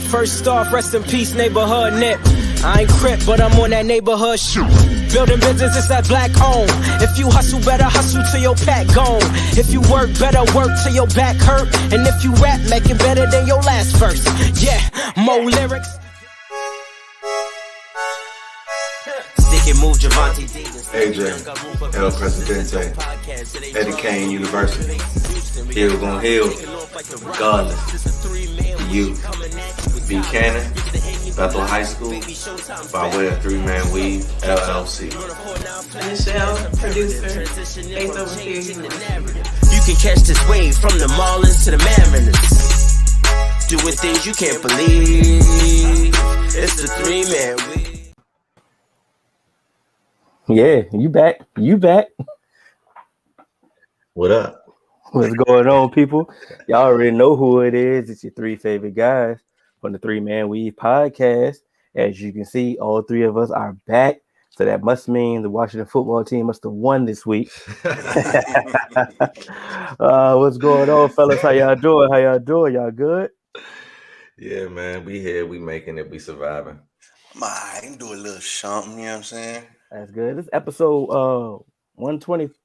First off, rest in peace, neighborhood nip. I ain't crip, but I'm on that neighborhood shoot. Building business, it's that black owned. If you hustle, better hustle till your pack gone. If you work, better work till your back hurt. And if you rap, make it better than your last verse. Yeah, more lyrics. Stick and move, Javante. AJ, El Presidente, Eddie Kane University. Hill gon' heal, regardless. You, B. Cannon, Bethel High School, by way of 3-Man Weave, LLC. Michelle, producer, Faith over here. You can catch this wave from the Marlins to the Mariners. Doing things you can't believe. It's the 3-Man Weave. Yeah, you back. You back. What up? What's going on, people? Y'all already know who it is. It's your three favorite guys from the 3-Man Weave podcast. As you can see, all three of us are back. So that must mean the Washington football team must have won this week. What's going on, fellas? How y'all doing? Y'all good? Yeah, man. We here. We making it. We surviving. I can do a little something, you know what I'm saying? That's good. This episode 124.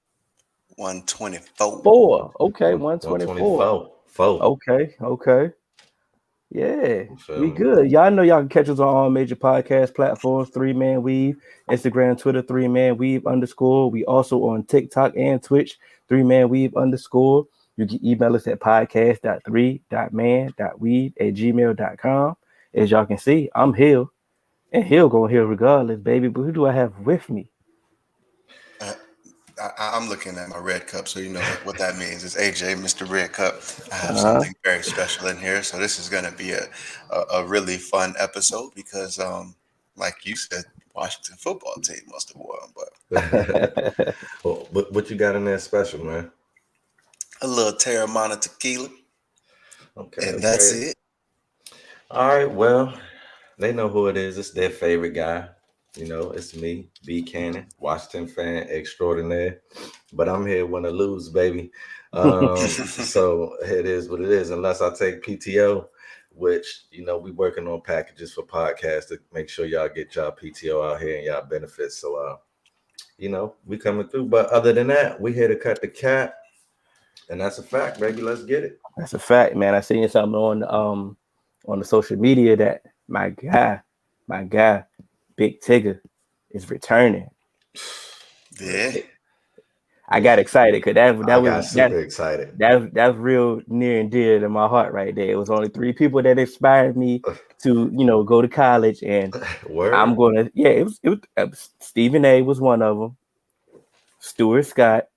124. Okay, 124. Okay. Yeah, we good. Y'all know y'all can catch us on all major podcast platforms, 3-Man Weave, Instagram, Twitter, 3-Man Weave _ We also on TikTok and Twitch, 3-Man Weave _ You can email us at podcast.3.man.weave@gmail.com. As y'all can see, I'm Hill, and Hill gonna heal regardless, baby. But who do I have with me? I'm looking at my red cup, so you know what that means. It's AJ, Mr. Red Cup. I have something very special in here, so this is going to be a really fun episode because, like you said, Washington football team must have won. But Well, what you got in there special, man? a little Terramana tequila, Okay, and that's it. All right, well, they know who it is. It's their favorite guy. You know, it's me, B. Cannon, Washington fan extraordinaire. But I'm here when I lose, baby. So it is what it is. Unless I take PTO, which, you know, we working on packages for podcasts to make sure y'all get y'all PTO out here and y'all benefits. So, you know, we coming through. But other than that, we here to cut the cap. And that's a fact, baby. Let's get it. That's a fact, man. I seen something on the social media that my guy, Big Tigger, is returning. Yeah. I got excited because that was super excited. That's real near and dear to my heart right there. It was only 3 people that inspired me to, you know, go to college, and I'm gonna. Yeah, it was Stephen A. was one of them. Stuart Scott.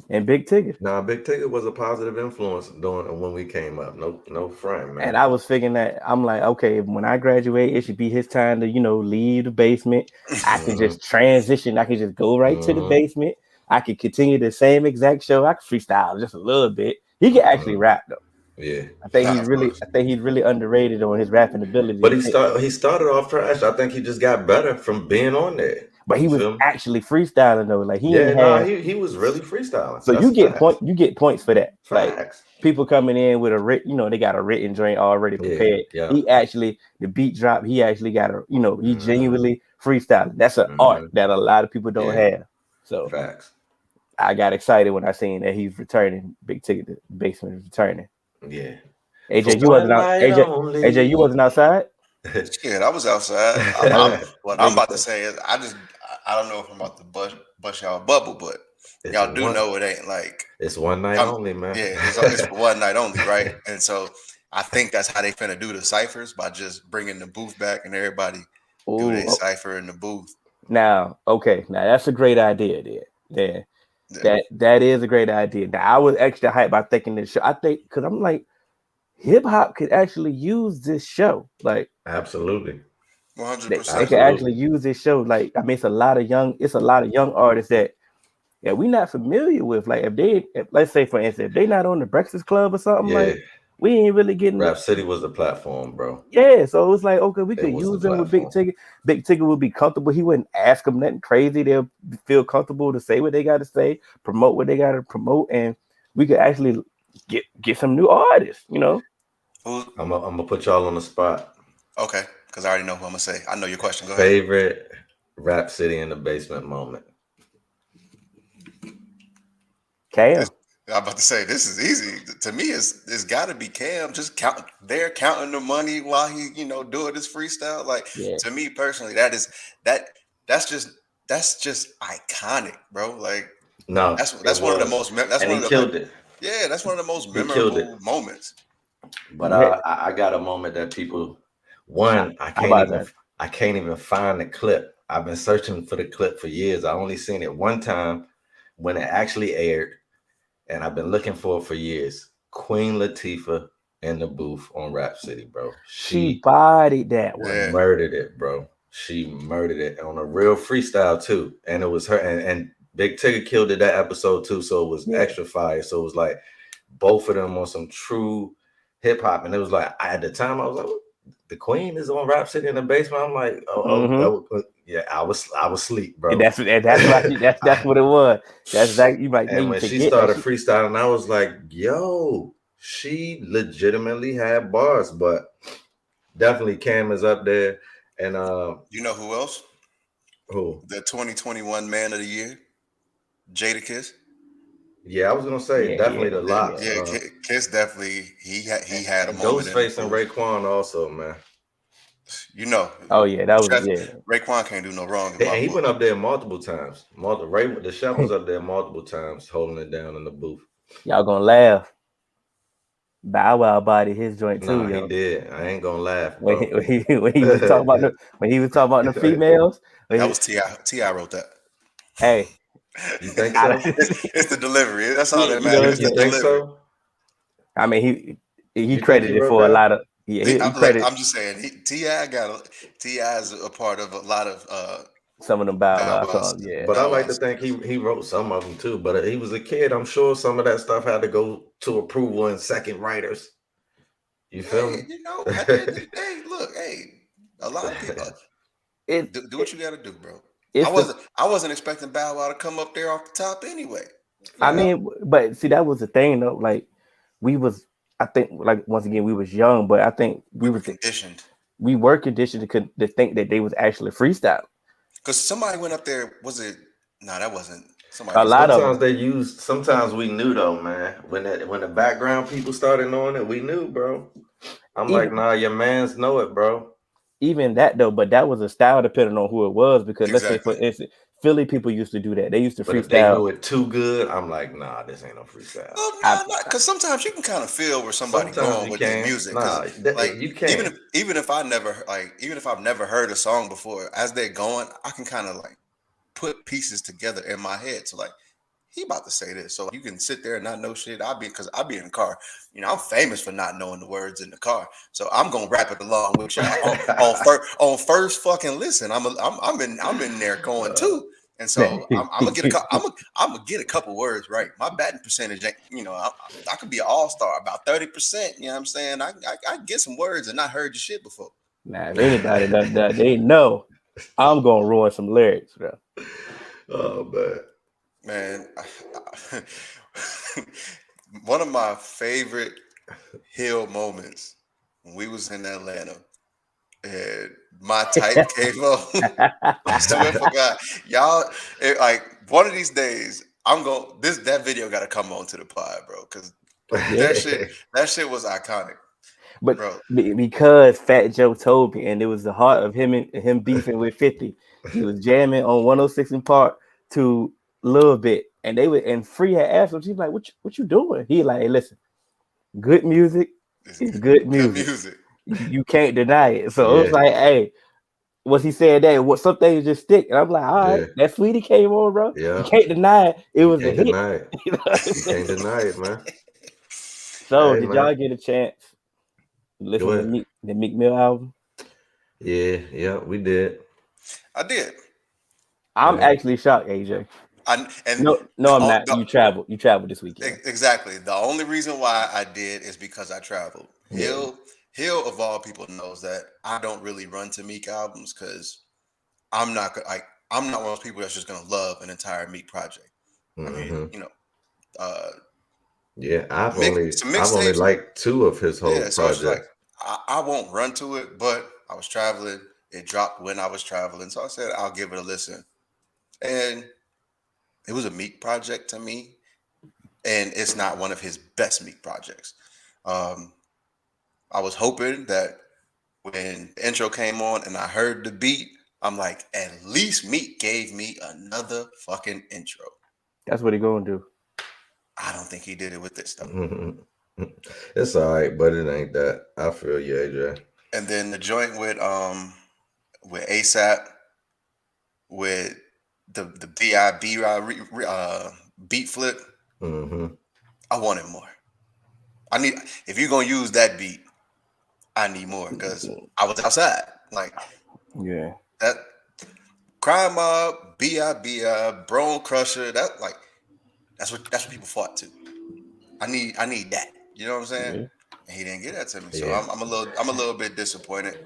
And Big Tigger. Nah, Big Tigger was a positive influence when we came up. No front, man. And I was figuring that I'm like, okay, when I graduate, it should be his time to, you know, leave the basement. I can just transition. I can just go right to the basement. I could continue the same exact show. I could freestyle just a little bit. He can actually rap though. Yeah, I think he's really underrated on his rapping ability. But he started off trash. I think he just got better from being on there. But he was actually freestyling though. Like he was really freestyling. So you get points for that. Facts. Like people coming in with they got a written joint already prepared. Yeah. He actually, the beat drop, he actually got he genuinely freestyling. That's an art that a lot of people don't have. So facts. I got excited when I seen that he's returning. Big Ticket, the basement is returning. Yeah. AJ, you wasn't out. AJ, you wasn't outside. Shit, I was outside. What I'm about to say is, I don't know if I'm about to bust y'all bubble, but y'all do know it ain't like it's one night only, man. Yeah, it's one night only, right? And so I think that's how they finna do the ciphers, by just bringing the booth back and everybody do their cipher in the booth. Now that's a great idea there. Yeah. That is a great idea. Now I was extra hyped by thinking this show. I think because I'm like, hip hop could actually use this show. Like absolutely. 100%. They can actually use this show. Like, I mean, it's a lot of young artists that we're not familiar with. Like, if let's say for instance, if they not on the Breakfast Club or something, like we ain't really getting. Rap City was the platform, bro. Yeah, so it was like, okay, we could use them with Big Tigger. Big Tigger would be comfortable. He wouldn't ask them nothing crazy. They'll feel comfortable to say what they got to say, promote what they got to promote, and we could actually get some new artists. You know, I'm gonna put y'all on the spot. Okay, because I already know who I'm gonna say. I know your question. Go ahead. Favorite Rap City in the Basement moment. Cam. I'm about to say this is easy. To me, it's got to be Cam. Just counting the money while he, doing his freestyle. Like to me personally, that's just iconic, bro. Like that's one of the most. That's and one he of the killed it. Yeah, that's one of the most He killed it. memorable moments. But I got a moment that people. I can't even find the clip. I've been searching for the clip for years. I only seen it one time when it actually aired, and I've been looking for it for years. Queen Latifah in the booth on Rap City, bro. She bodied that one. Murdered it, bro. She murdered it on a real freestyle too, and it was her and Big Tigger killed it that episode too, so it was extra fire. So it was like both of them on some true hip hop, and it was like at the time I was like, the Queen is on Rap City in the basement. I'm like, I was asleep, bro. That's what it was. That's that you might. And when she started freestyling, I was like, yo, she legitimately had bars, but definitely Cam is up there. And you know who else? Who? The 2021 Man of the Year, Jadakiss. Yeah, I was gonna say definitely the lot. Yeah, Kiss definitely he had a moment. Ghostface and Raekwon also, man. Oh yeah, that was Raekwon can't do no wrong. And he went up there multiple times. The chef was up there multiple times, holding it down in the booth. Y'all gonna laugh. Bow Wow body his joint too. He did. I ain't gonna laugh. When he was talking about the females. That was T.I. T.I. wrote that. Hey. You think so? It's the delivery. That's all that matters. You think so? I mean, he credited for a lot of. I'm just saying, T.I. is a part of a lot of some of them Bow Wow songs. Yeah, but I like to think he wrote some of them too. But he was a kid. I'm sure some of that stuff had to go to approval and second writers. You feel me? At the end of the day, look, a lot of people do what you got to do, bro. I wasn't expecting Bow Wow to come up there off the top anyway. I mean, but see, that was the thing though. Like I think once again we was young, but I think we were conditioned. We were conditioned to think that they was actually freestyle. Because somebody went up there. Was it? No, that wasn't. Sometimes we knew though, man. When the background people started knowing it, we knew, bro. I'm like, nah, your mans know it, bro. Even that though, but that was a style depending on who it was. Because let's say for instance, Philly people used to do that. They used to freestyle. If they knew it too good, I'm like, nah, this ain't no freestyle. Because sometimes you can kind of feel where somebody's going with the music. Nah, you can't. Even if I've never heard a song before, as they're going, I can kind of like put pieces together in my head. So like, he about to say this, so you can sit there and not know shit. I'll be in the car. I'm famous for not knowing the words in the car, so I'm gonna rap it along with you on first fucking listen. I'm in there going too, and so I'm gonna get a couple words right. My batting percentage, I could be an all-star about 30%. You know what I'm saying? I get some words and not heard your shit before. Nah, if anybody does that, they know I'm gonna ruin some lyrics, bro. Oh man, one of my favorite Hill moments when we was in Atlanta, and my type came up. I swear for God, y'all, one of these days, that video got to come on to the pod, bro, because that shit was iconic. But bro, because Fat Joe told me, and it was the heart of him beefing with 50, he was jamming on 106 in Park to little bit, and Free had asked him, she's like, what you doing? He like, hey, listen, good music is good music. You can't deny it. So it was like, hey, what he said that some things just stick, and I'm like, all right, that Sweetie came on, bro. You can't deny it. It was a hit. You can't deny it, man. So did y'all get a chance to listen to the Meek Mill album? Yeah, we did. I did. I'm actually shocked, AJ. No, I'm not. You traveled this weekend. Exactly. The only reason why I did is because I traveled. Yeah. Hill of all people knows that I don't really run to Meek albums because I'm not one of those people that's just gonna love an entire Meek project. Mm-hmm. I mean, I've only liked two of his whole projects. I won't run to it, but I was traveling. It dropped when I was traveling. So I said, I'll give it a listen. And it was a Meek project to me. And it's not one of his best Meek projects. I was hoping that when the intro came on and I heard the beat, I'm like, at least Meek gave me another fucking intro. That's what he gonna do. I don't think he did it with this stuff. It's all right, but it ain't that. I feel you, AJ. And then the joint with ASAP, with the B.I.B. beat flip. I wanted more. If you're gonna use that beat, I need more because I was outside. Like, yeah, that Crime Mob, B.I.B.I., Bone Crusher. That's what people fought to. I need that. You know what I'm saying? Yeah. And he didn't get that to me, so I'm a little bit disappointed.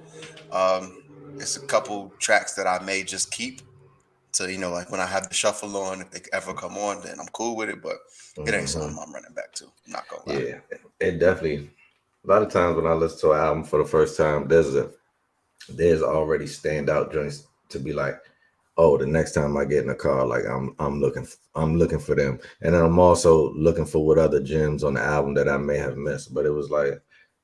It's a couple tracks that I may just keep to, like when I have the shuffle on, if they ever come on, then I'm cool with it. But it ain't something I'm running back to. I'm not gonna lie. Yeah, it definitely. A lot of times when I listen to an album for the first time, there's already standout joints to be like, oh, the next time I get in a car, like I'm looking for them, and then I'm also looking for what other gems on the album that I may have missed. But it was like,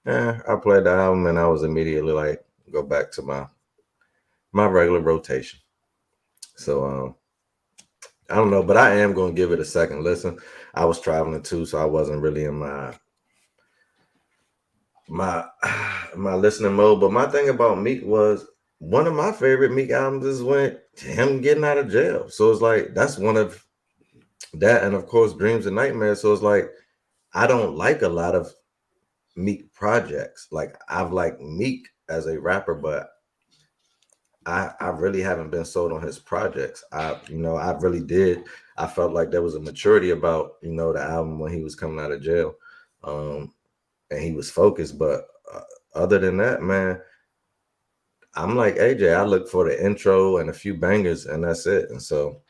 I played the album and I was immediately like, go back to my regular rotation. So I don't know, but I am going to give it a second listen. I was traveling too, so I wasn't really in my listening mode. But my thing about Meek was, one of my favorite Meek albums is when him getting out of jail. So it's like, that's one of that, and of course Dreams and Nightmares. So it's like, I don't like a lot of Meek projects. Like, I've liked Meek as a rapper, but I really haven't been sold on his projects. I really did. I felt like there was a maturity about, the album when he was coming out of jail. And he was focused. But other than that, man, I'm like AJ. I look for the intro and a few bangers, and that's it. And so,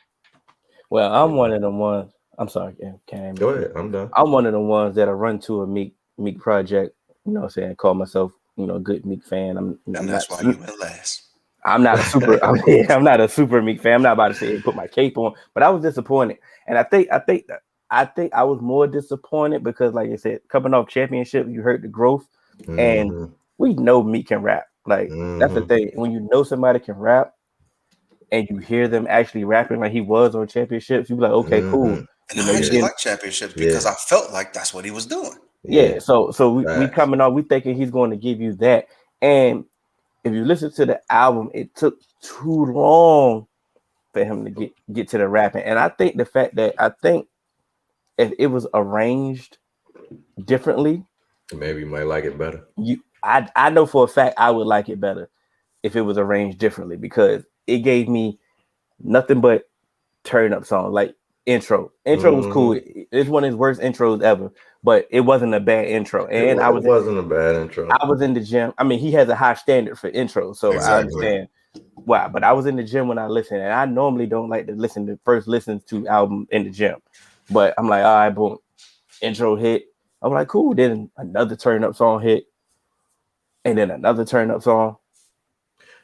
well, I'm one of them ones. I'm sorry, Cam. Go ahead. I'm done. I'm one of the ones that I run to a Meek project. Call myself, a good Meek fan. And that's why you went last. I'm not a super. I'm not a super Meek fan. I'm not about to say put my cape on, but I was disappointed, and I think I was more disappointed because, like I said, coming off championship, you heard the growth, and we know Meek can rap. Like, that's the thing. When you know somebody can rap, and you hear them actually rapping like he was on championships, you be like, okay, cool. And I actually like championships because I felt like that's what he was doing. Yeah. So we coming on, we thinking he's going to give you that, and if you listen to the album, it took too long for him to get to the rapping. And I think the fact that if it was arranged differently, maybe you might like it better. I know for a fact I would like it better if it was arranged differently, because it gave me nothing but turn up songs. Like intro was cool. It's one of his worst intros ever, but it wasn't a bad intro. And it wasn't a bad intro. I was in the gym. I mean, he has a high standard for intros, so I understand why. But I was in the gym when I listened, and I normally don't like to listen to album in the gym. But I'm like, all right, boom, intro hit. I'm like, cool. Then another turn up song hit, and then another turn up song.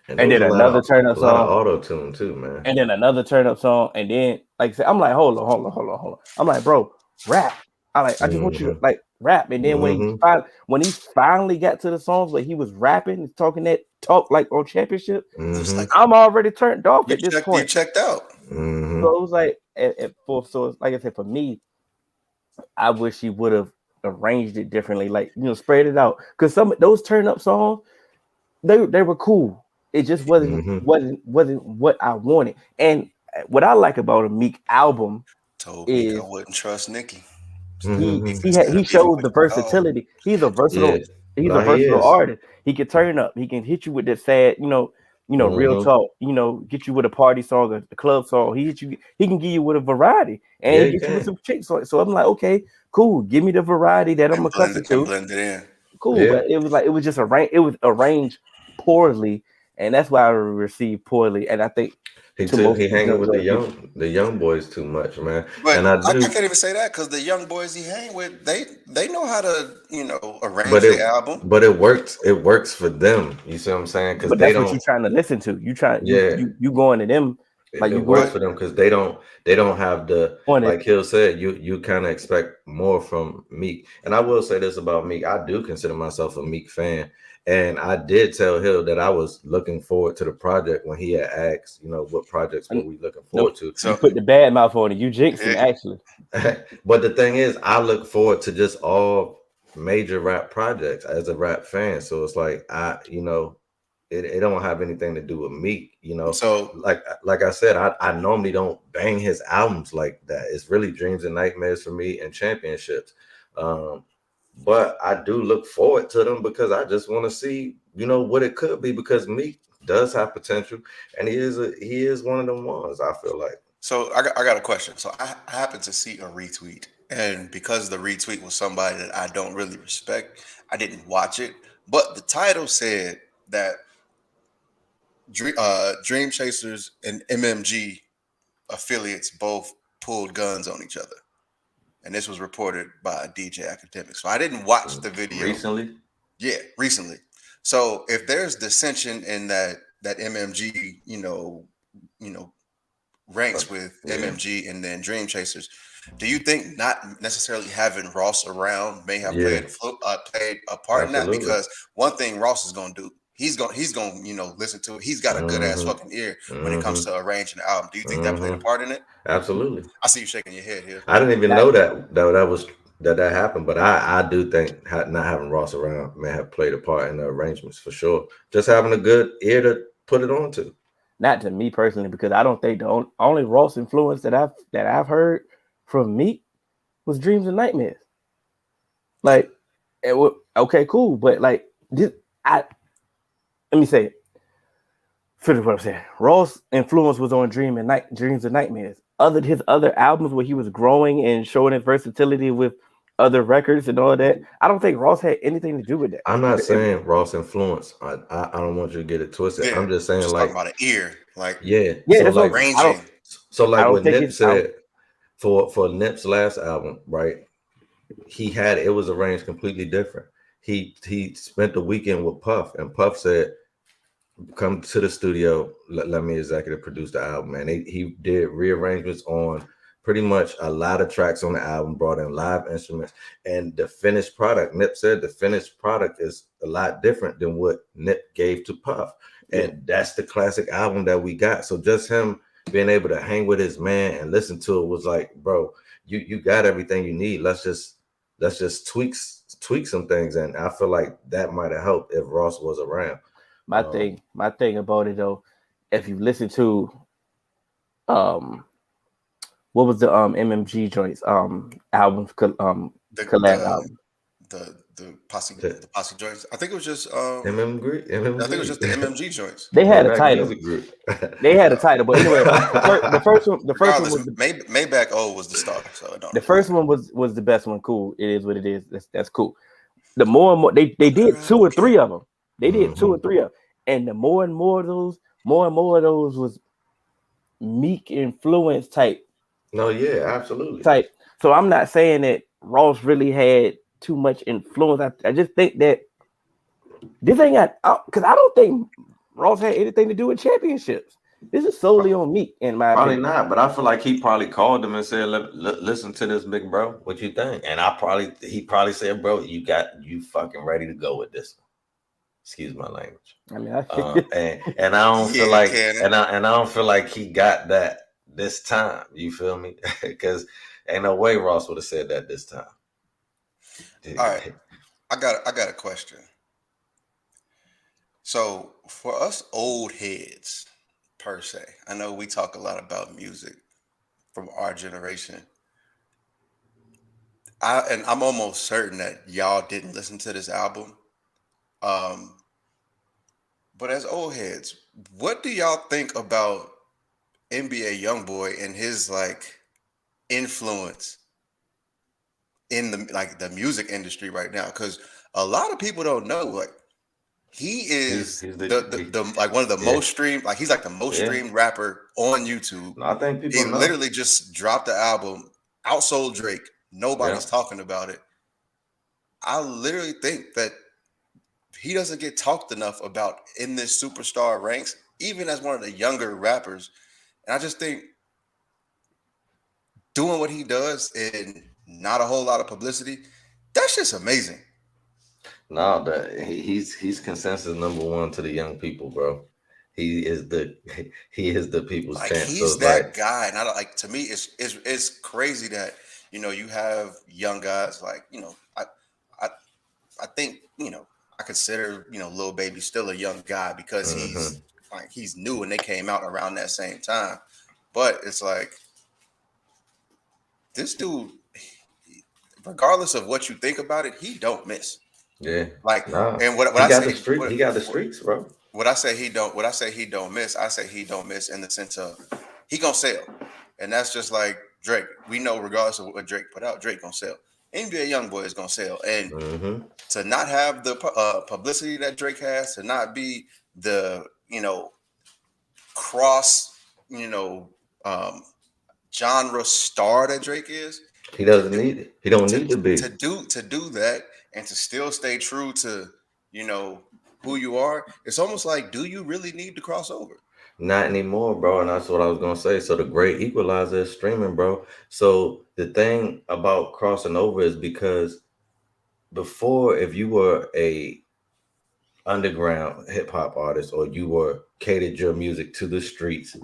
And then another turn up song. Auto tune too, man. And then another turn up song. And then, like I said, I'm like, hold on. I'm like, bro, rap. I just want you to like rap. And then when he finally got to the songs where he was rapping, talking that talk like on championship, I'm already turned off at this point. You checked out. So it was like, like I said, for me, I wish he would have arranged it differently, like, spread it out. Because some of those turn up songs, they were cool. It just wasn't what I wanted. And what I like about a Meek album is I wouldn't trust Nicki. He showed the versatility. He's a versatile. He's a versatile artist. He can turn up. He can hit you with that sad, real talk. Get you with a party song, a club song. He can give you with a variety, and get you with some chicks. So I'm like, okay, cool. Give me the variety that I'm accustomed to. Blend it in. Cool, but it was just arranged. It was arranged poorly. And that's why I received poorly. And I think He hanging with the young boys too much, man. But and I can't even say that because the young boys he hang with, they know how to arrange the album. But it works. It works for them. You see what I'm saying? Because that's what you're trying to listen to. You going to them. Like it works for them because they don't have the, like Hill said, you kind of expect more from Meek. And I will say this about Meek, I do consider myself a Meek fan, and I did tell Hill that I was looking forward to the project when he had asked, what projects were we looking forward to. So you put the bad mouth on it. You jinxed him actually. But the thing is, I look forward to just all major rap projects as a rap fan. So it's like it don't have anything to do with Meek, So like I said, I normally don't bang his albums like that. It's really Dreams and Nightmares for me and Championships. But I do look forward to them because I just want to see, what it could be, because Meek does have potential and he is one of them ones, I feel like. So I got a question. So I happened to see a retweet, and because the retweet was somebody that I don't really respect, I didn't watch it. But the title said that Dream Chasers and MMG affiliates both pulled guns on each other, and this was reported by DJ Academic. So I didn't watch the video recently. Yeah, recently. So if there's dissension in that MMG, ranks with MMG and then Dream Chasers, do you think not necessarily having Ross around may have played a part in that? Because one thing Ross is going to do, he's going listen to it. He's got a good ass fucking ear when it comes to arranging the album. Do you think that played a part in it? Absolutely. I see you shaking your head here. I didn't even know that happened, but I do think not having Ross around may have played a part in the arrangements for sure. Just having a good ear to put it on to. Not to me personally, because I don't think the only Ross influence that I've heard from Meek was Dreams and Nightmares. Like, okay, cool, but like let me say it. Finish what I'm saying. Ross' influence was on Dreams and Nightmares. His other albums where he was growing and showing his versatility with other records and all that, I don't think Ross had anything to do with that. I'm not saying Ross influence. I don't want you to get it twisted. Yeah, I'm just saying talking about an ear, like so like arranging. So like what Nip said for Nip's last album, right? It was arranged completely different. He spent the weekend with Puff, and Puff said, "Come to the studio, let me executive produce the album." And he did rearrangements on pretty much a lot of tracks on the album, brought in live instruments, and the finished product, Nip said the finished product is a lot different than what Nip gave to Puff. And that's the classic album that we got. So just him being able to hang with his man and listen to it was like, bro, you got everything you need. Let's just tweak some things. And I feel like that might have helped if Ross was around. My thing about it though, if you listen to what was the MMG joints album collab album? The posse joints. I think it was just MMG. I think it was just the MMG joints. They had a title. They had a title, but anyway, the first one was Maybach O was the star. So I don't. The first one was the best one. Cool. It is what it is. That's cool. The more and more they did 2 or 3 of them. They did 2 or 3 of them, and the more and more of those was Meek influence type. No, yeah, absolutely. Type. So I'm not saying that Ross really had too much influence. I just think that this ain't got, because I don't think Ross had anything to do with championships. This is solely on Meek, in my opinion. Not, but I feel like he probably called him and said, "Listen to this, big bro. What you think?" And he probably said, "Bro, you fucking ready to go with this one." Excuse my language. I mean, and I don't feel like, and I don't feel like he got that this time. You feel me? Because ain't no way Ross would have said that this time. All right, I got a question. So for us old heads, per se, I know we talk a lot about music from our generation. I'm almost certain that y'all didn't listen to this album. But as old heads, what do y'all think about NBA YoungBoy and his like influence in the music industry right now? Because a lot of people don't know, like, He is he's the like one of the most streamed. Like he's like the most streamed rapper on YouTube. I think people he know. Literally just dropped the album, outsold Drake. Nobody's talking about it. I literally think that he doesn't get talked enough about in this superstar ranks, even as one of the younger rappers. And I just think doing what he does and not a whole lot of publicity, that's just amazing. No, he's consensus number one to the young people, bro. He is the people's champ. He's that guy, and I don't like. To me, it's crazy that you have young guys like I think I consider Lil Baby still a young guy because he's new and they came out around that same time, but it's like this dude, regardless of what you think about it, he don't miss. Yeah. And what I say, he got the streaks, bro. What I say he don't miss. I say he don't miss in the sense of he gonna sell, and that's just like Drake. We know regardless of what Drake put out, Drake gonna sell. NBA YoungBoy is gonna sell, and to not have the publicity that Drake has, to not be the cross genre star that Drake is, he doesn't need it. He don't need to be to do that, and to still stay true to who you are. It's almost like, do you really need to cross over? Not anymore, bro. And that's what I was gonna say. So the great equalizer is streaming, bro. So the thing about crossing over is because before, if you were a underground hip hop artist or you were catered your music to the streets,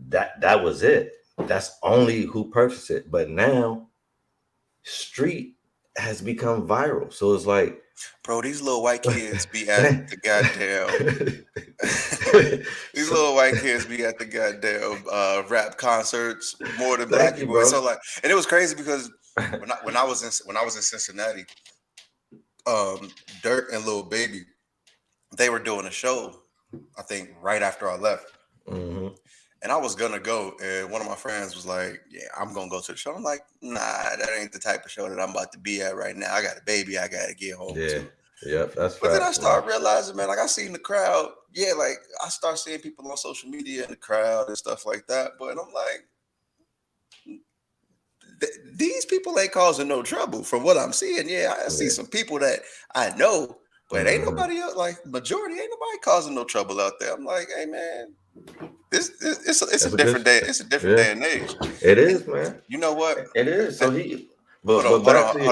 that was it. That's only who purchased it. But now street has become viral. So it's like, bro, these little white kids be at the goddamn these little white kids be at the goddamn rap concerts more than black people. Bro. So and it was crazy because when I was in Cincinnati, Dirt and Lil Baby, they were doing a show, I think right after I left. And I was gonna go, and one of my friends was like, "Yeah, I'm gonna go to the show." I'm like, "Nah, that ain't the type of show that I'm about to be at right now. I got a baby, I gotta get home to." Yep, that's. But then I started realizing, man, I seen the crowd. Yeah, I start seeing people on social media in the crowd and stuff like that. But I'm like, these people ain't causing no trouble from what I'm seeing. Yeah, I see some people that I know, but ain't nobody else. Majority ain't nobody causing no trouble out there. I'm like, hey, man. It's a different day. It's a different day and age. It is, man. You know what? It is. So hold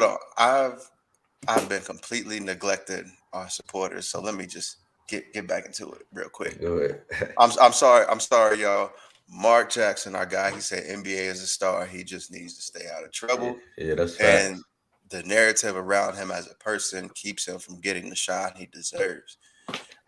on. I've been completely neglecting our supporters. So let me just get back into it real quick. Go ahead. I'm sorry, y'all. Mark Jackson, our guy, he said NBA is a star. He just needs to stay out of trouble. Yeah, that's facts. And the narrative around him as a person keeps him from getting the shot he deserves.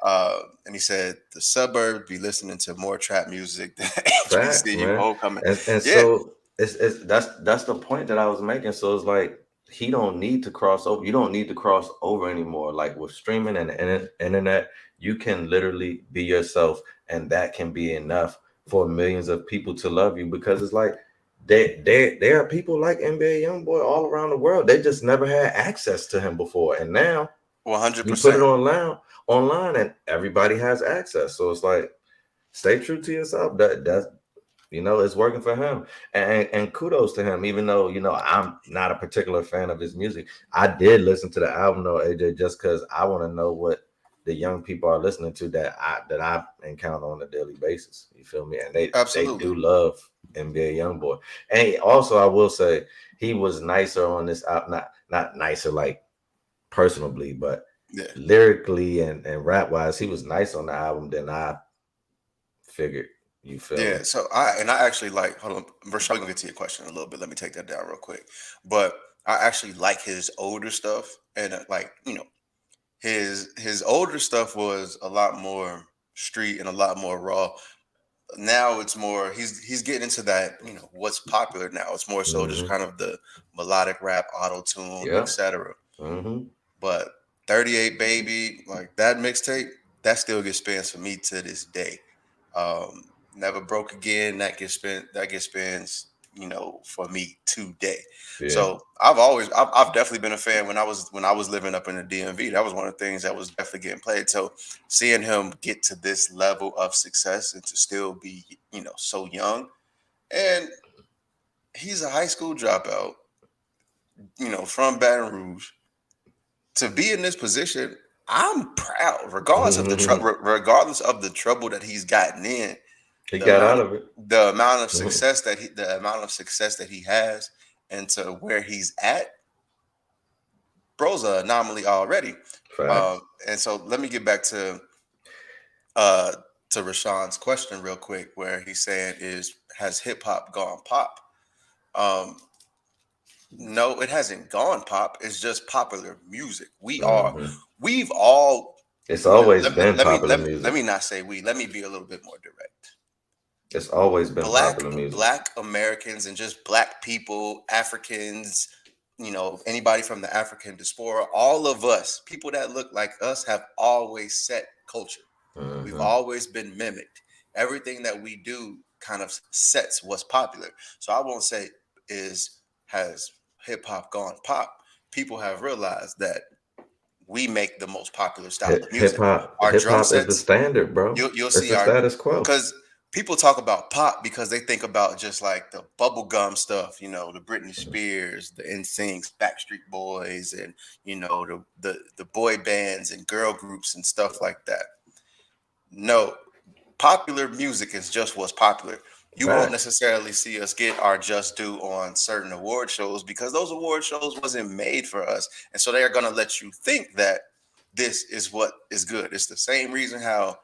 And he said the suburbs be listening to more trap music than HBCU homecoming. And so it's that's the point that I was making. So it's like he don't need to cross over. You don't need to cross over anymore. Like with streaming and the internet, you can literally be yourself, and that can be enough for millions of people to love you, because it's like there are people like NBA YoungBoy all around the world. They just never had access to him before, and now 100%. You put it online, and everybody has access. So it's like, stay true to yourself. That's it's working for him, and kudos to him. Even though I'm not a particular fan of his music, I did listen to the album though, AJ, just because I want to know what the young people are listening to that I encounter on a daily basis. You feel me? And they do love NBA YoungBoy. And also, I will say he was nicer on this album, not nicer like personally, but lyrically and rap wise, he was nice on the album than I figured. You feel me? So I actually hold on, Marshawn, gonna get to your question in a little bit. Let me take that down real quick. But I actually like his older stuff, and his older stuff was a lot more street and a lot more raw. Now it's more he's getting into that, what's popular now. It's more so just kind of the melodic rap, auto-tune, etc. But 38 Baby, like that mixtape, that still gets spins for me to this day. Never Broke Again, that gets spins for me today. Yeah. So I've definitely been a fan when I was living up in the DMV. That was one of the things that was definitely getting played. So seeing him get to this level of success and to still be, so young, and he's a high school dropout, from Baton Rouge, to be in this position. I'm proud, regardless of the trouble that he's gotten in. He got out of it. The amount of success that he has, and to where he's at, bro's an anomaly already. And so let me get back to Rashawn's question real quick, where he's saying has hip hop gone pop? No, it hasn't gone pop. It's just popular music. We've all. It's always been popular music. Let me not say we. Let me be a little bit more direct. It's always been popular music. Black Americans and just Black people, Africans, anybody from the African diaspora, all of us, people that look like us, have always set culture. Mm-hmm. We've always been mimicked. Everything that we do kind of sets what's popular. So I won't say has hip hop gone pop. People have realized that we make the most popular style of music. Hip hop is the standard, bro. You'll see our status quo. Because people talk about pop because they think about just like the bubblegum stuff, the Britney Spears, the NSYNC, Backstreet Boys, and the boy bands and girl groups and stuff like that. No, popular music is just what's popular. You won't necessarily see us get our just due on certain award shows because those award shows wasn't made for us. And so they are going to let you think that this is what is good. It's the same reason how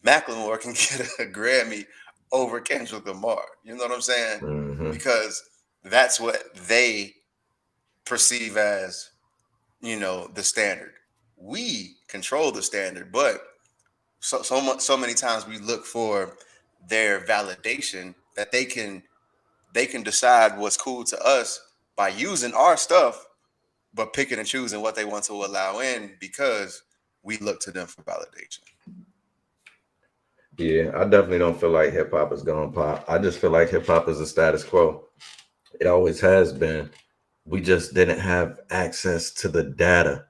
Macklemore can get a Grammy over Kendrick Lamar. You know what I'm saying? Mm-hmm. Because that's what they perceive as, the standard. We control the standard, but so many times we look for their validation that they can decide what's cool to us by using our stuff, but picking and choosing what they want to allow in because we look to them for validation. Yeah, I definitely don't feel like hip hop is gonna pop. I just feel like hip hop is a status quo. It always has been. We just didn't have access to the data.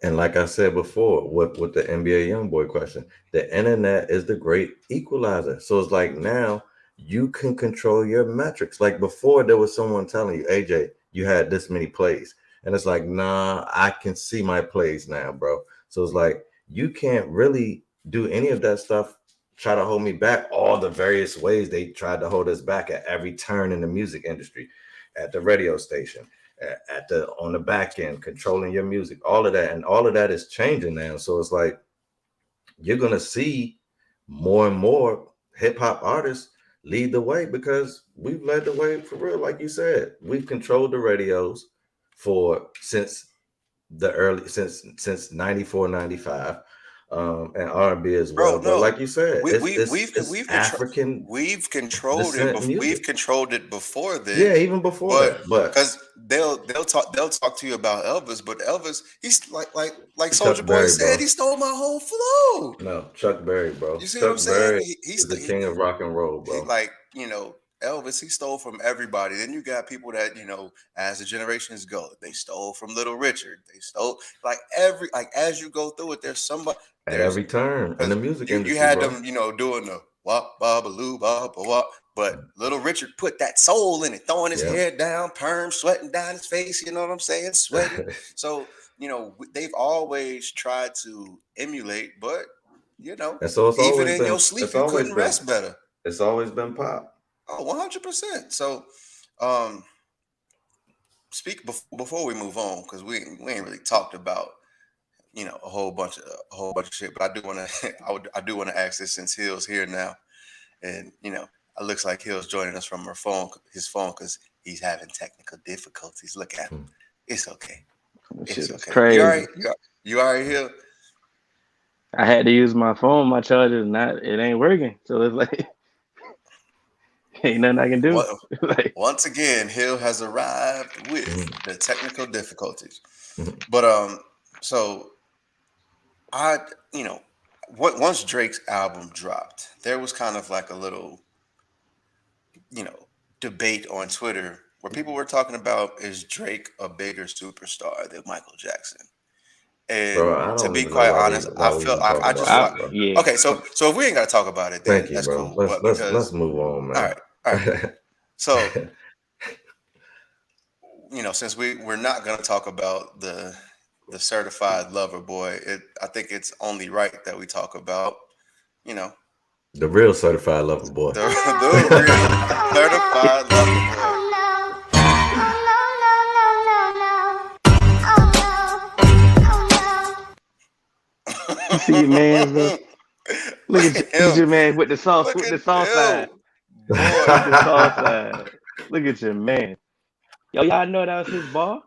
And like I said before, with the NBA YoungBoy question, the internet is the great equalizer. So it's like now you can control your metrics. Like before, there was someone telling you, AJ, you had this many plays. And it's like, nah, I can see my plays now, bro. So it's like, you can't really do any of that stuff, try to hold me back. All the various ways they tried to hold us back at every turn in the music industry, at the radio station, on the back end, controlling your music, all of that. And all of that is changing now. So it's like, you're going to see more and more hip hop artists lead the way because we've led the way for real. Like you said, we've controlled the radios since 94, 95. And R&B as well. But like you said, we've African. We've controlled it. We've controlled it before this. Yeah, even before that. But because they'll talk to you about Elvis, but Elvis, he's like Soulja Boy said, he stole my whole flow. No, Chuck Berry, bro. You see what I'm saying? He's the king of rock and roll, bro. Elvis, he stole from everybody. Then you got people that, as the generations go, they stole from Little Richard. They stole as you go through it, there's somebody at every turn in the music industry. You had them, doing the wop, bop-a-loo, bop-a-wop. But Little Richard put that soul in it, throwing his head down, perm, sweating down his face, you know what I'm saying? Sweating. So, they've always tried to emulate, but, and so it's even in your sleep, you couldn't rest better. It's always been pop. Oh, 100%. So, before we move on, because we ain't really talked about, a whole bunch of shit. But I do want to ask this since Hill's here now, and it looks like Hill's joining us from his phone, because he's having technical difficulties. Look at him. It's okay. It's okay. Crazy. You all right, Hill? I had to use my phone. My charger it ain't working. So it's like. Ain't nothing I can do. Once again, Hill has arrived with the technical difficulties. But so once Drake's album dropped, there was kind of like a little, debate on Twitter where people were talking about, is Drake a bigger superstar than Michael Jackson? And bro, to be quite honest, I feel I just feel like, yeah. Okay, so if we ain't got to talk about it, then Thank you, that's bro. cool. Let's move on, man. All right. So, since we're not going to talk about the certified lover boy, I think it's only right that we talk about, the real certified lover boy. The real certified lover boy. You see your man, bro? Look at your man with the sauce, side. With the sauce side. Look at your man. Y'all know that was his bar?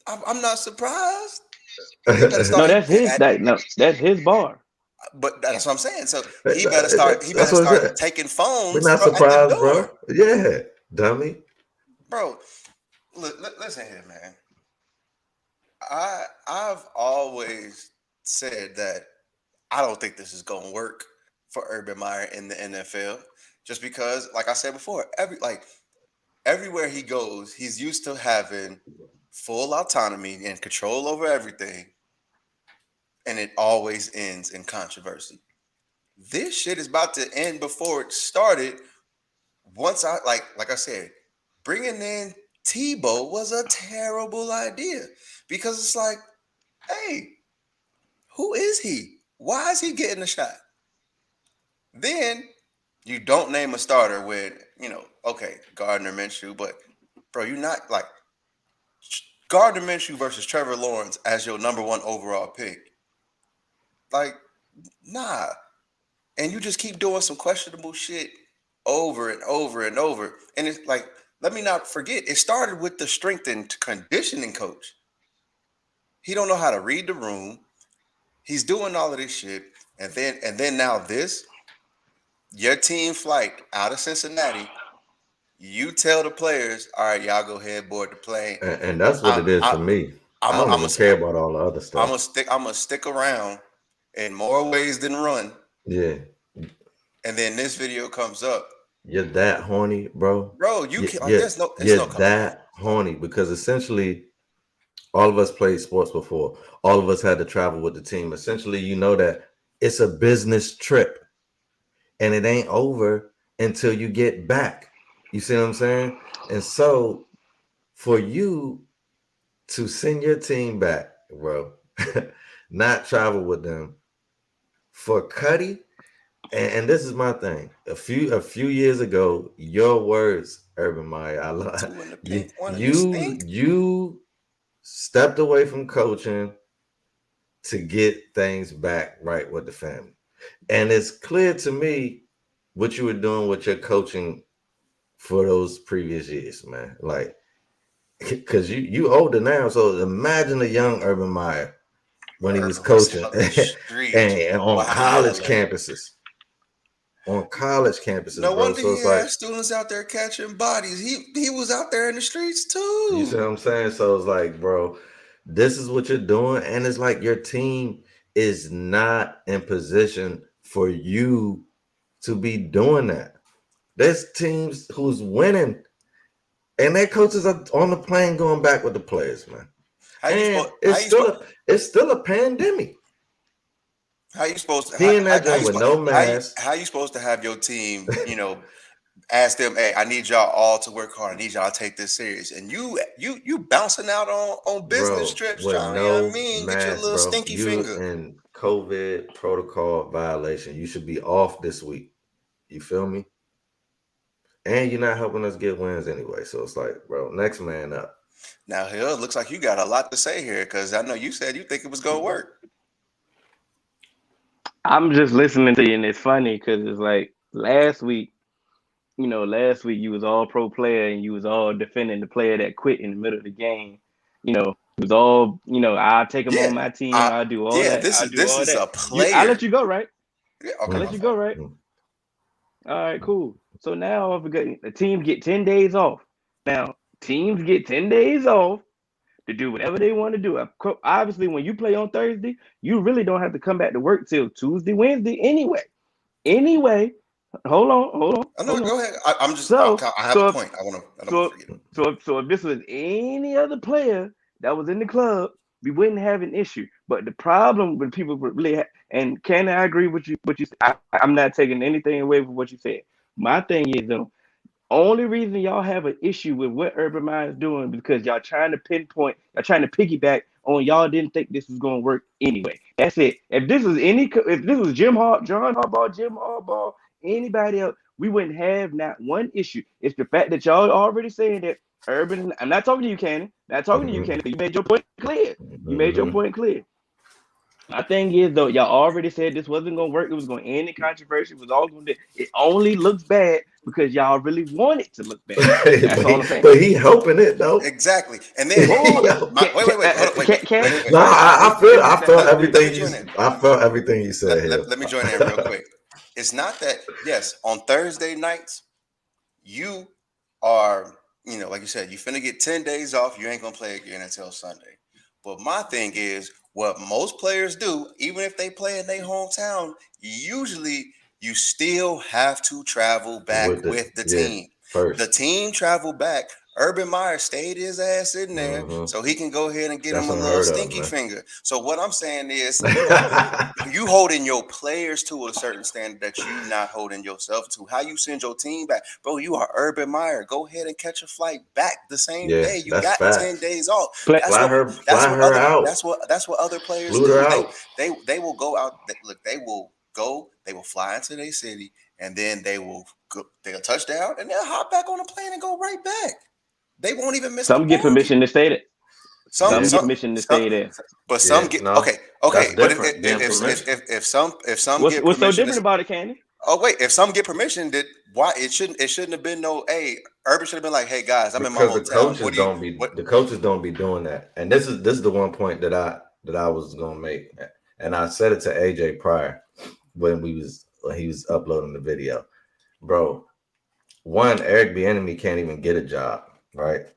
I'm not surprised. That's his bar. But that's what I'm saying. So he better start taking phones. We're not surprised, bro. Yeah, dummy. Bro, listen here, man. I've always said that I don't think this is going to work for Urban Meyer in the NFL, just because, like I said before, everywhere he goes, he's used to having full autonomy and control over everything, and it always ends in controversy. This shit is about to end before it started. Once like I said, bringing in Tebow was a terrible idea, because it's like, hey, who is he? Why is he getting a shot? Then you don't name a starter with, okay, Gardner Minshew, but bro, you're not like Gardner Minshew versus Trevor Lawrence as your number 1 overall pick. Like, nah. And you just keep doing some questionable shit over and over and over. And it's like, let me not forget, it started with the strength and conditioning coach. He don't know how to read the room. He's doing all of this shit. And then now this, your team flight out of Cincinnati, you tell the players, all right, y'all go ahead, board the plane. And that's what it is for me. I don't even care about all the other stuff. I'm gonna stick around in more ways than run. Yeah. And then this video comes up. You're that horny, bro. Bro, you're that horny, because essentially all of us played sports before. All of us had to travel with the team. Essentially, you know that it's a business trip, and it ain't over until you get back. You see what I'm saying? And so for you to send your team back, bro, not travel with them for Cuddy, and this is my thing. A few years ago, your words, Urban Meyer, I love you stepped away from coaching to get things back right with the family. And it's clear to me what you were doing with your coaching for those previous years, man. Like, because you older now, so imagine a young Urban Meyer when he was coaching and on college campuses. On college campuses, no wonder so he had students out there catching bodies. He was out there in the streets too. You see what I'm saying? So it's like, bro, this is what you're doing, and it's like your team is not in position for you to be doing that. There's teams who's winning, and their coaches are on the plane going back with the players, man. It's still a pandemic. How you supposed to no mask? How you supposed to have your team, ask them, hey, I need y'all all to work hard. I need y'all to take this serious. And you bouncing out on business trips, trying to get your little stinky finger. And COVID protocol violation. You should be off this week. You feel me? And you're not helping us get wins anyway. So it's like, bro, next man up. Now, Hill, it looks like you got a lot to say here, because I know you said you think it was going to work. I'm just listening to you, and it's funny because it's like last week you was all pro player and you was all defending the player that quit in the middle of the game. It was all, I'll take him on my team. I'll do all that. Yeah, this is a player. I'll let you go, right? Yeah, okay. I'll let you go, right? All right, cool. So now the team get 10 days off. Now, teams get 10 days off to do whatever they want to do. Obviously, when you play on Thursday, you really don't have to come back to work till Tuesday, Wednesday anyway. Hold on. No, go ahead. I'm just. So, I have a point. I don't forget it. So if this was any other player that was in the club, we wouldn't have an issue. But the problem with people really, and Cannon, I agree with you. I'm not taking anything away from what you said. My thing is though, only reason y'all have an issue with what Urban Meyer is doing because y'all trying to pinpoint, y'all trying to piggyback on y'all didn't think this was going to work anyway. That's it. If this was John Harbaugh, Jim Harbaugh, anybody else, we wouldn't have not one issue. It's the fact that y'all already saying that Urban. I'm not talking to you, Cannon. Not talking to you, Cannon. You made your point clear. My thing is though, y'all already said this wasn't gonna work. It was gonna end in controversy. It was all gonna. It only looks bad because y'all really want it to look bad. That's all I'm saying. But he helping it though. Exactly. And then wait. No, I felt everything. I felt everything you said. Let me join in real quick. It's not that. Yes, on Thursday nights, you are. Like you said, you finna get 10 days off. You ain't gonna play again until Sunday. But my thing is, what most players do, even if they play in their hometown, usually you still have to travel back with the team. First. The team traveled back. Urban Meyer stayed his ass in there so he can go ahead and get him a little stinky finger. So what I'm saying is you holding your players to a certain standard that you're not holding yourself to. How you send your team back? Bro, you are Urban Meyer. Go ahead and catch a flight back the same day. You got 10 days off. That's what other players do. They will go out. They will fly into their city and then they'll touch down and they'll hop back on a plane and go right back. They won't even miss. Some get permission to stay there. Some get permission to stay there. But some get okay. But if some get what's so different about it, Candy? Oh wait, if some get permission, why it shouldn't have been no. Hey, Urban should have been like, hey guys, I'm in my hometown. The coaches don't be doing that. And this is the one point that I was gonna make, and I said it to AJ prior when he was uploading the video, bro. One, Eric Bieniemy can't even get a job. Right,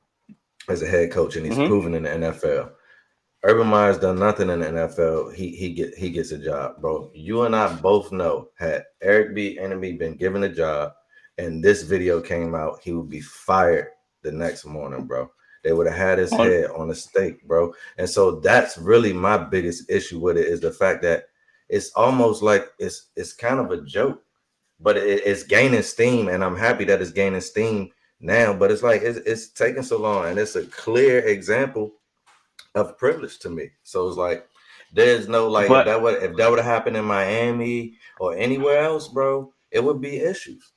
as a head coach, and he's proven in the NFL. Urban Meyer's done nothing in the NFL. He gets a job, bro. You and I both know had Eric Bieniemy been given a job, and this video came out, he would be fired the next morning, bro. They would have had his head on a stake, bro. And so that's really my biggest issue with it is the fact that it's almost like it's kind of a joke, but it's gaining steam, and I'm happy that it's gaining steam now, but it's like it's taking so long, and it's a clear example of privilege to me. So it's like there's no like if that would have happened in Miami or anywhere else, bro, it would be issues.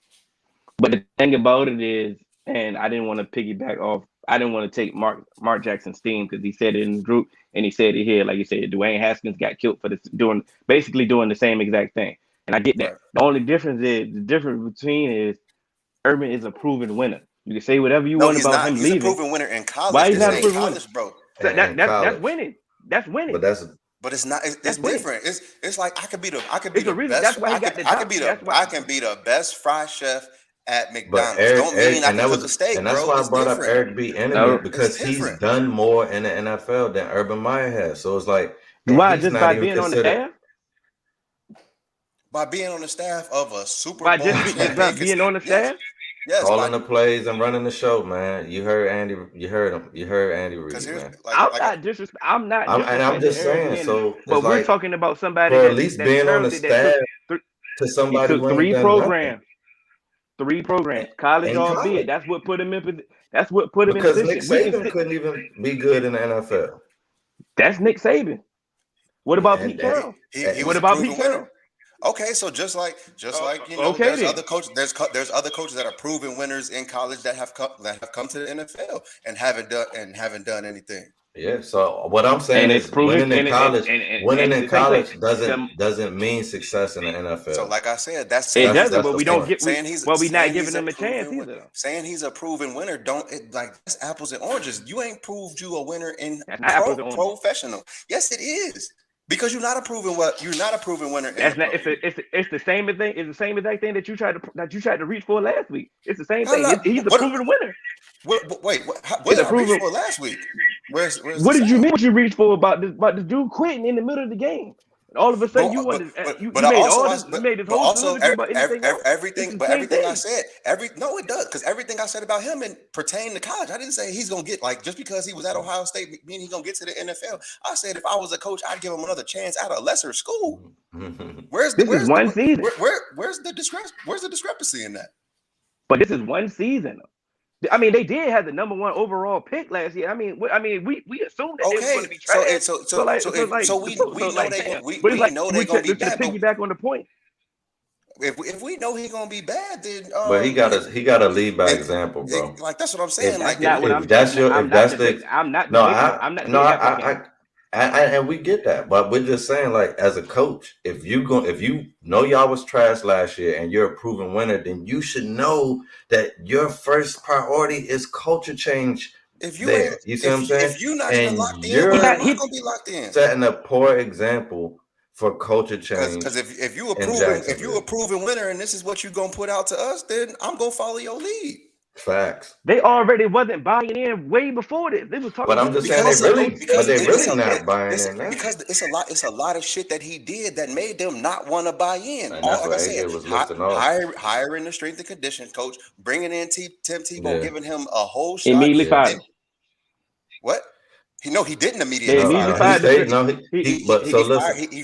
But the thing about it is, and I didn't want to piggyback off. I didn't want to take Mark Jackson's steam because he said it in the group, and he said it here, like you said, Dwayne Haskins got killed for doing the same exact thing, and I get that. The only difference between is Urban is a proven winner. You can say whatever you want about him leaving. He's a proven winner in college. Why he's not a proven winner, bro? That's winning. That's winning. But it's not. It's different. It's like I can be the best fry chef at McDonald's. Don't mean I can cook a steak, and that's bro. why I brought up Eric Bieniemy because he's done more in the NFL than Urban Meyer has. So it's like why just by being on the staff. By being on the staff of a Super Bowl. By being on the staff. Yes, calling the plays and running the show, man. You heard Andy. You heard him. You heard Andy Reid, man. I'm not. And I'm just saying. So, but we're talking about somebody at least being on the staff to somebody. Took three programs. College, albeit. That's what put him in. That's what put him in position. Because Nick Saban couldn't even be good in the NFL. That's Nick Saban. What about Pete Carroll? What about Pete Carroll? Okay, so just like there's other coaches. There's other coaches that are proven winners in college that have come to the NFL and haven't done anything. Yeah. So what I'm saying is winning in college doesn't mean success in the NFL. So like I said, that's but we don't get. We're not giving him a chance either. Saying he's a proven winner that's apples and oranges. You ain't proved you a winner in professional. Yes, it is. Because you're not a proven winner. That's not. It's the same thing. It's the same exact thing that you tried to reach for last week. It's the same thing. He's a proven winner. What did I reach for last week? Where's what did you mean? What you reached for about this dude quitting in the middle of the game? All of a sudden, you made this whole soliloquy about anything else. Everything I said, no, it does, because everything I said about him and pertain to college. I didn't say he's gonna get, like, just because he was at Ohio State, meaning he's gonna get to the NFL. I said if I was a coach, I'd give him another chance at a lesser school. Where's the discrepancy in that? But this is one season. I mean, they did have the number 1 overall pick last year. I mean, we assumed that they were going to be trash. So we know they're going to be bad. Piggyback on the point. If we know he's going to be bad, then but he got to lead by example, bro. Like, that's what I'm saying. And we get that, but we're just saying, like, as a coach, if you know y'all was trash last year and you're a proven winner, then you should know that your first priority is culture change. If you you see what I'm saying? If you're not even locked in, you're not going to be locked in. Setting a poor example for culture change. Because if you a proven winner and this is what you're going to put out to us, then I'm going to follow your lead. Facts. They already wasn't buying in way before this. They was talking. But I'm just saying they really not buying in now. Because it's a lot of shit that he did that made them not want to buy in. And that's what AJ was listing off. Hiring the strength and conditioning coach, bringing in Tim Tebow, giving him a whole shot. Immediately fired. What? He didn't immediately fire him. He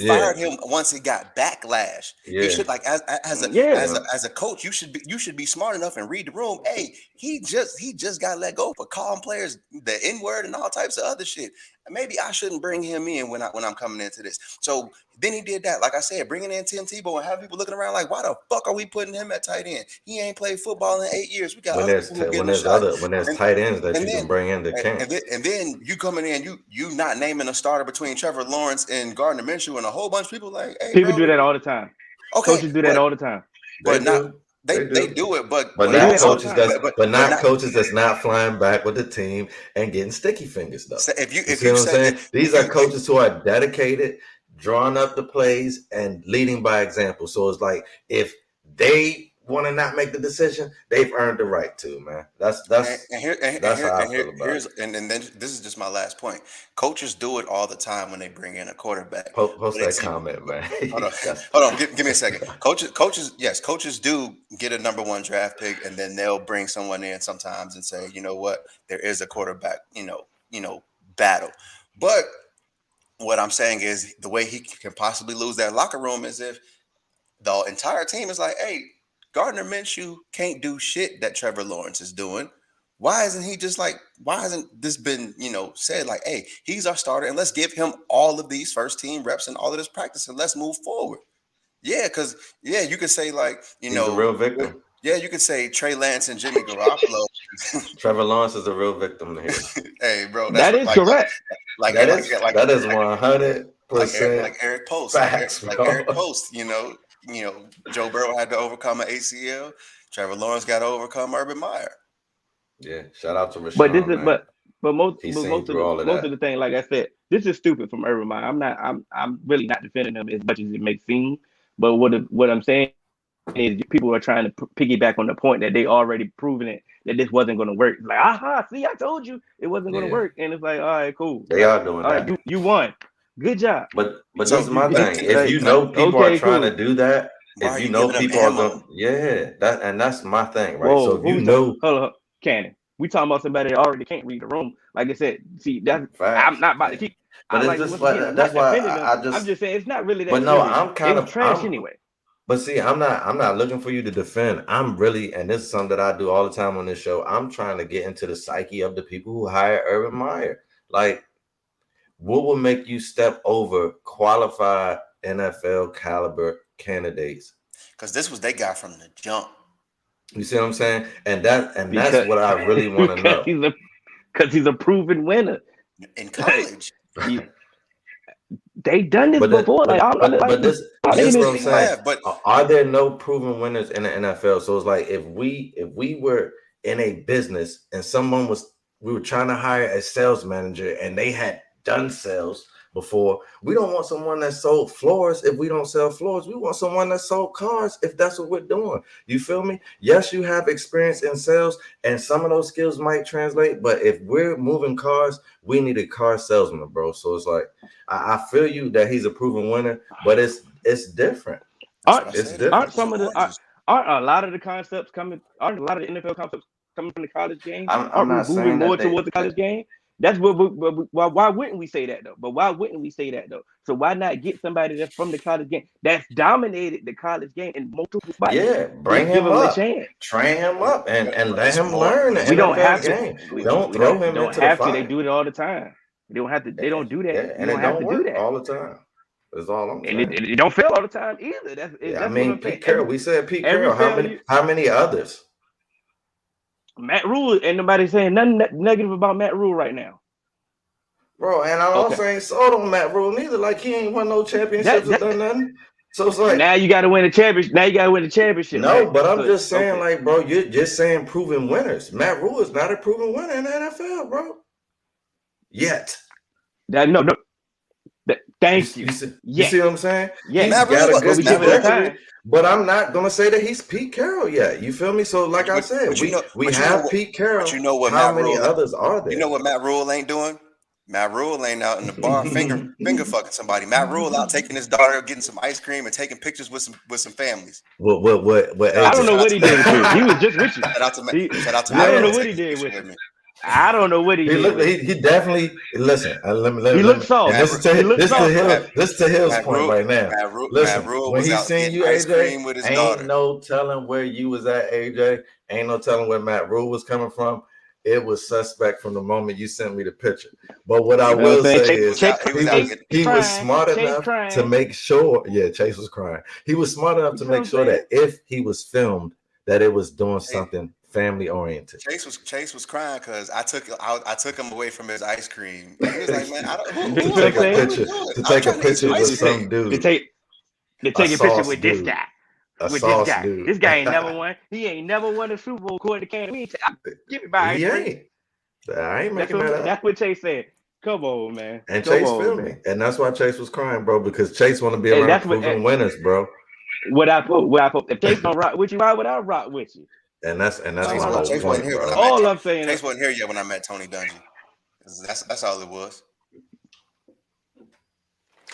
fired him once he got backlash. Yeah. You should, like, as a coach, you should be smart enough and read the room. Hey, he just got let go for calling players the N-word and all types of other shit. Maybe I shouldn't bring him in when I'm coming into this. So then he did that. Like I said, bringing in Tim Tebow and have people looking around like, why the fuck are we putting him at tight end? He ain't played football in 8 years. We got when there's tight ends that you can bring in the camp. And then you coming in, you not naming a starter between Trevor Lawrence and Gardner Minshew, and a whole bunch of people like, hey, people do that all the time. Okay, coaches do that all the time. But they do it, but not coaches that's not flying back with the team and getting sticky fingers though. So if you see what I'm saying? These are coaches who are dedicated, drawing up the plays and leading by example. So it's like, if they want to not make the decision, they've earned the right to, man. That's how I feel about it. And then this is just my last point. Coaches do it all the time when they bring in a quarterback. Post that comment, man. Hold on. Give me a second. Coaches do get a number 1 draft pick, and then they'll bring someone in sometimes and say, you know what, there is a quarterback, battle. But what I'm saying is, the way he can possibly lose that locker room is if the entire team is like, hey, Gardner Minshew can't do shit that Trevor Lawrence is doing. Why hasn't this been, said like, hey, he's our starter and let's give him all of these first team reps and all of this practice and let's move forward. Yeah, because you could say, like, he's a real victim. Yeah, you could say Trey Lance and Jimmy Garoppolo. Trevor Lawrence is a real victim here. Hey, bro, that is correct. That is 100% like Eric Post. Facts, Eric Post, Joe Burrow had to overcome an ACL. Trevor Lawrence got to overcome Urban Meyer. Yeah, shout out to Marshawn. But this is most of the thing, like I said, this is stupid from Urban Meyer. I'm really not defending him as much as it makes seem. But what I'm saying is, people are trying to piggyback on the point that they already proven it, that this wasn't going to work. It's like, see, I told you it wasn't going to work, and it's like, all right, cool. They are doing that. Right, you won. Good job. But this is my thing. If you know people are trying to do that, if you know people are going, that's my thing, right? Whoa, so if you know, hold up, Cannon. We talking about somebody that already can't read the room. Like I said, see, I'm not about to keep. But that's why I'm just saying it's not really that. But no, I'm kind of trash anyway. But see, I'm not looking for you to defend. I'm really, and this is something that I do all the time on this show, I'm trying to get into the psyche of the people who hire Urban Meyer. Like, what will make you step over qualified NFL caliber candidates? Because this was they got from the jump. You see what I'm saying? That's what I really want to know. Because he's a proven winner in college. They done this before. This is what I'm saying. But are there no proven winners in the NFL? So it's like, if we were in a business and we were trying to hire a sales manager and they had done sales before. We don't want someone that sold floors if we don't sell floors. We want someone that sold cars if that's what we're doing. You feel me? Yes, you have experience in sales, and some of those skills might translate, but if we're moving cars, we need a car salesman, bro. So it's like, I feel you that he's a proven winner, but it's different. Aren't a lot of the concepts coming? Aren't a lot of the NFL concepts coming from the college game? I'm not saying more towards the college game. That's why wouldn't we say that though? But why wouldn't we say that though? So why not get somebody that's from the college game that's dominated the college game in multiple spots? Yeah, bring him up, train him up, and let him learn. We don't have to. Don't throw him into the fire. They do it all the time. They don't have to. They don't do that. Yeah, and it don't work all the time. That's all I'm saying. And it don't fail all the time either. That's I mean, Pete Carroll. We said Pete Carroll. How many others? Matt Rule, ain't nobody saying nothing negative about Matt Rule right now, bro. And I also ain't sold on Matt Rule neither. Like he ain't won no championships or done nothing. So it's like now you got to win a championship. Now you got to win the championship. No, man. But I'm just saying, like, bro, you're just saying proven winners. Matt Rule is not a proven winner in the NFL, bro. Yet. No. Thank you. You see what I'm saying? Yeah, he's got a good trajectory, but I'm not gonna say that he's Pete Carroll yet. You feel me? So, like I said, we have Pete Carroll. But you know what? How many others are there? You know what Matt Rule ain't doing? Matt Rule ain't out in the bar finger fucking somebody. Matt Rule out taking his daughter, getting some ice cream, and taking pictures with some families. What? I don't know what he did with you. He was just with you. Shout out to Matt. I don't know what he did with me. I don't know what he did. He definitely listen. Let me. He looked soft. This to Hill's point right now. Listen, when he seen you, AJ, with his ain't daughter. No telling where you was at, AJ. Ain't no telling where Matt Rule was coming from. It was suspect from the moment you sent me the picture. But what I will say is he was smart enough to make sure. Yeah, Chase was crying. He was smart enough to make sure that if he was filmed, that it was doing something family oriented. Chase was crying because I took him away from his ice cream. He was like, man, to take a picture with some dude. To take a picture with this guy. With this guy. Dude. This guy ain't never won. He ain't never won a Super Bowl according to Cannon. Give me by he ain't. I ain't making that up. That's what Chase said. Come on, man. And Chase filmed me. And that's why Chase was crying, bro, because Chase want to be around proven winners, bro. What I put. If Chase don't rock with you, why would I rock with you? And that's Chase wasn't here. All I'm saying. Chase wasn't here yet when I met Tony Dungy. That's all it was.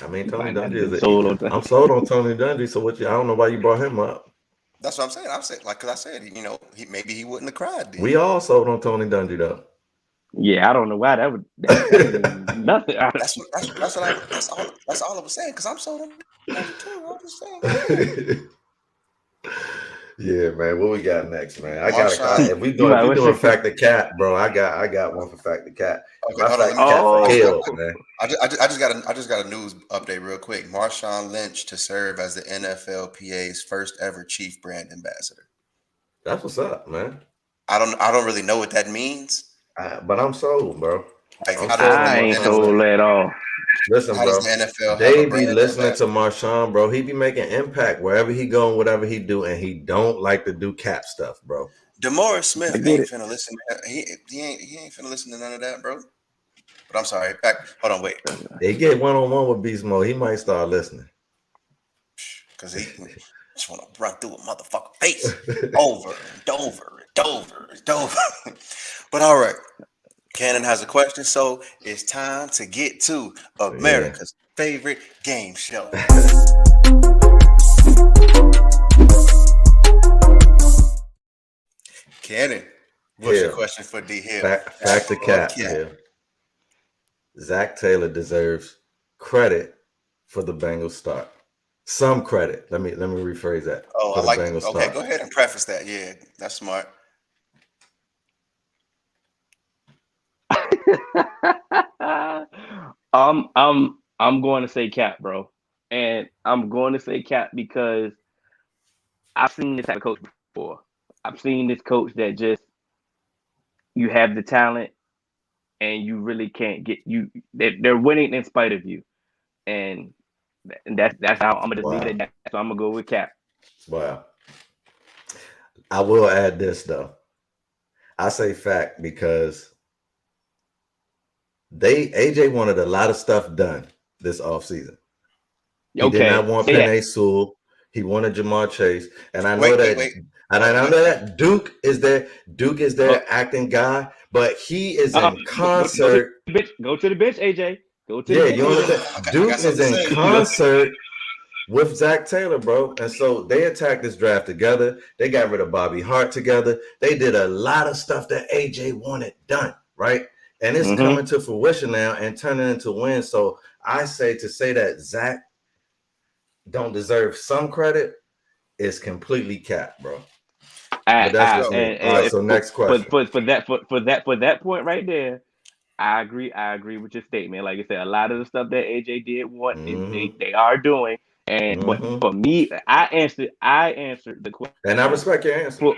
I mean, Tony Dungy I'm sold on Tony Dungy. So I don't know why you brought him up. That's what I'm saying. Because I said, maybe he wouldn't have cried. Then. We all sold on Tony Dungy though. Yeah, I don't know why that would nothing. That's all I was saying. Because I'm sold on Dungy too. I'm just saying. Yeah, man. What we got next, man? I got a if we doing fact the cat, bro. I got one for fact the cat. Man. I just got a news update real quick. Marshawn Lynch to serve as the NFLPA's first ever chief brand ambassador. That's what's up, man. I don't really know what that means, but I'm sold, bro. I ain't sold at all. Listen, bro. They be listening to Marshawn, bro. He be making impact wherever he go and whatever he do, and he don't like to do cap stuff, bro. DeMaurice Smith ain't finna listen. He ain't finna listen to none of that, bro. But I'm sorry. Hold on, wait. They get one-on-one with Beast Mode. He might start listening because he just want to run through a motherfucker face over and over and over and over. But all right. Cannon has a question, so it's time to get to America's favorite game show. Cannon, what's your question for D Hill? Fact the cat. Zach Taylor deserves credit for the Bengals start. Some credit. Let me rephrase that. Oh, I like that. Okay, go ahead and preface that. Yeah, that's smart. I'm going to say Cap, bro, and I'm going to say Cap because I've seen this type of coach before. I've seen this coach that just you have the talent and you really can't get you. They're winning in spite of you, and that's how I'm gonna leave it at that. So I'm gonna go with Cap. Wow. I will add this though. I say fact because AJ wanted a lot of stuff done this offseason. He Okay. did not want Penei Sewell. He wanted Jamar Chase. And I know that Duke is their acting guy, but he is in concert. Go to the bench, AJ. Go to the bench. You understand? Duke is in concert with Zach Taylor, bro. And so they attacked this draft together. They got rid of Bobby Hart together. They did a lot of stuff that AJ wanted done, right? And it's coming to fruition now and turning into wins. So I say that Zach don't deserve some credit is completely capped, bro. So next question. For that point right there, I agree with your statement. Like I said, a lot of the stuff that AJ did want, they are doing. And but for me, I answered the question. And I respect your answer.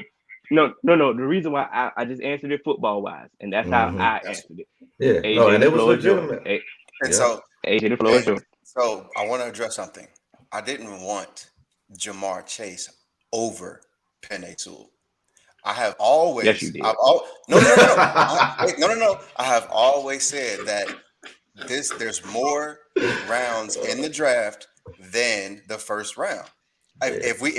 No. The reason why I just answered it football wise, and that's how I answered it. Yeah, AJ, and it was legitimate. So AJ, the floor is yours. So I want to address something. I didn't want Jamar Chase over Penei Sewell. I have always. Yes, you did. No. I have always said that there's more rounds in the draft than the first round. If we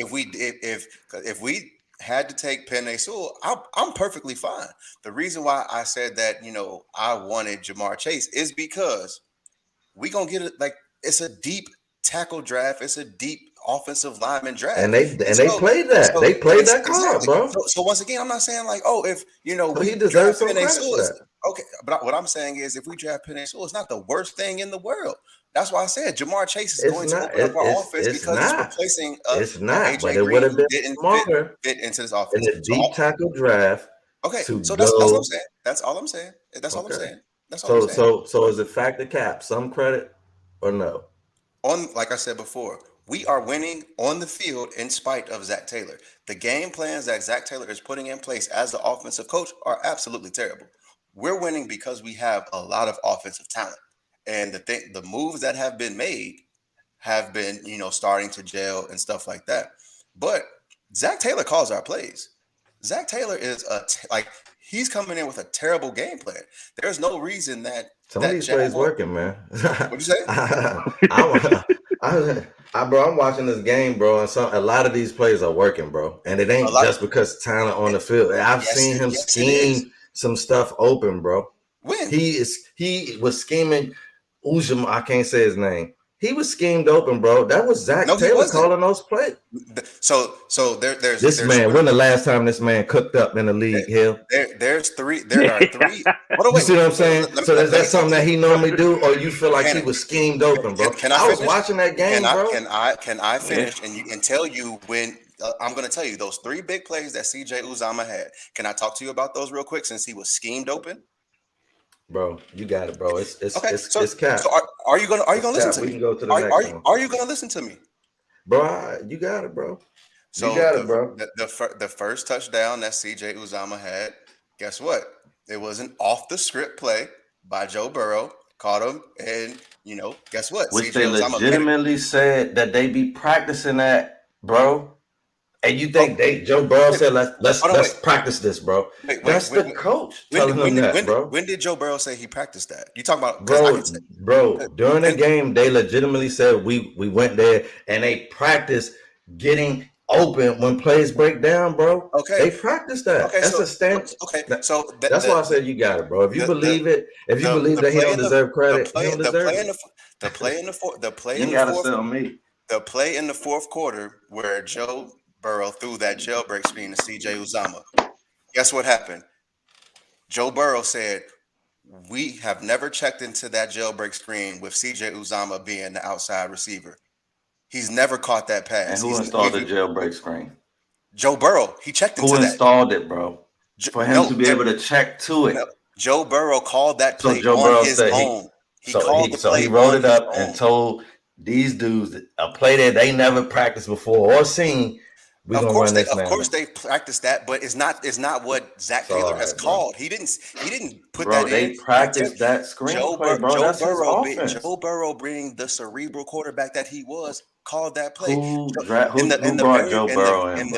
had to take Penei Sewell, I'm perfectly fine. The reason why I said that, I wanted Jamar Chase is because we gonna get it. Like, it's a deep tackle draft. It's a deep offensive lineman draft, and they played that. They played that card, bro. So once again, I'm not saying like, if he deserves some credit for that. Okay, but what I'm saying is, if we draft Penei Sewell, it's not the worst thing in the world. That's why I said Jamar Chase is going to open up our offense because it's replacing. It's not, AJ but it would have been smarter fit into this offense in a deep tackle draft. Okay, so that's what I'm saying. That's all I'm saying. That's all I'm saying. So is it factor cap some credit or no? Like I said before, we are winning on the field in spite of Zach Taylor. The game plans that Zach Taylor is putting in place as the offensive coach are absolutely terrible. We're winning because we have a lot of offensive talent. And the moves that have been made have been, starting to gel and stuff like that. But Zach Tayller calls our plays. Zach Taylor is he's coming in with a terrible game plan. There's no reason that some of these plays working, man. What'd you say? Bro, I'm watching this game, bro, and a lot of these plays are working, bro. And it ain't just because talent on the field. I've seen him scheme some stuff open, bro. When he was scheming. Ujum, I can't say his name. He was schemed open, bro. That was Zach Taylor calling those plays. So there's this man. When the last time this man cooked up in the league, Hill? There are three. You see what I'm saying? So is that something that he normally do, or you feel like he was schemed open, bro? I was watching that game, bro. Can I finish and tell you when? I'm going to tell you those three big plays that CJ Uzomah had. Can I talk to you about those real quick since he was schemed open? Bro, you got it, bro. It's cap. So are you gonna listen to me? We can go to the next one. Are you gonna listen to me, bro? You got it, bro. So you got it, bro. The first touchdown that CJ Uzomah had, guess what? It was an off the script play by Joe Burrow. Caught him, and guess what? Which they legitimately said that they be practicing that, bro. And you think Joe Burrow said let's practice this, bro? That's the coach telling him that, bro. When did Joe Burrow say he practiced that? You talking about bro? During the game, they legitimately said we went there and they practiced getting open when plays break down, bro. Okay, they practiced that. Okay, that's a standard. Okay, so that's why I said you got it, bro. If you believe it, if you believe that he don't deserve credit, he don't deserve it. The play in the fourth quarter where Joe Burrow threw that jailbreak screen to CJ Uzomah. Guess what happened? Joe Burrow said, we have never checked into that jailbreak screen with CJ Uzomah being the outside receiver. He's never caught that pass. And who installed the jailbreak screen? Joe Burrow. He checked into that. Who installed it, bro? For him to be able to check to it. Joe Burrow called that play on his own. He wrote it up and told these dudes that a play that they never practiced before or seen. Of course they practiced that, but it's not what Zach Taylor has called. He didn't put that in. They practiced that screen play, bro. Joe Burrow, being the cerebral quarterback that he was, called that play. Who brought Joe Burrow in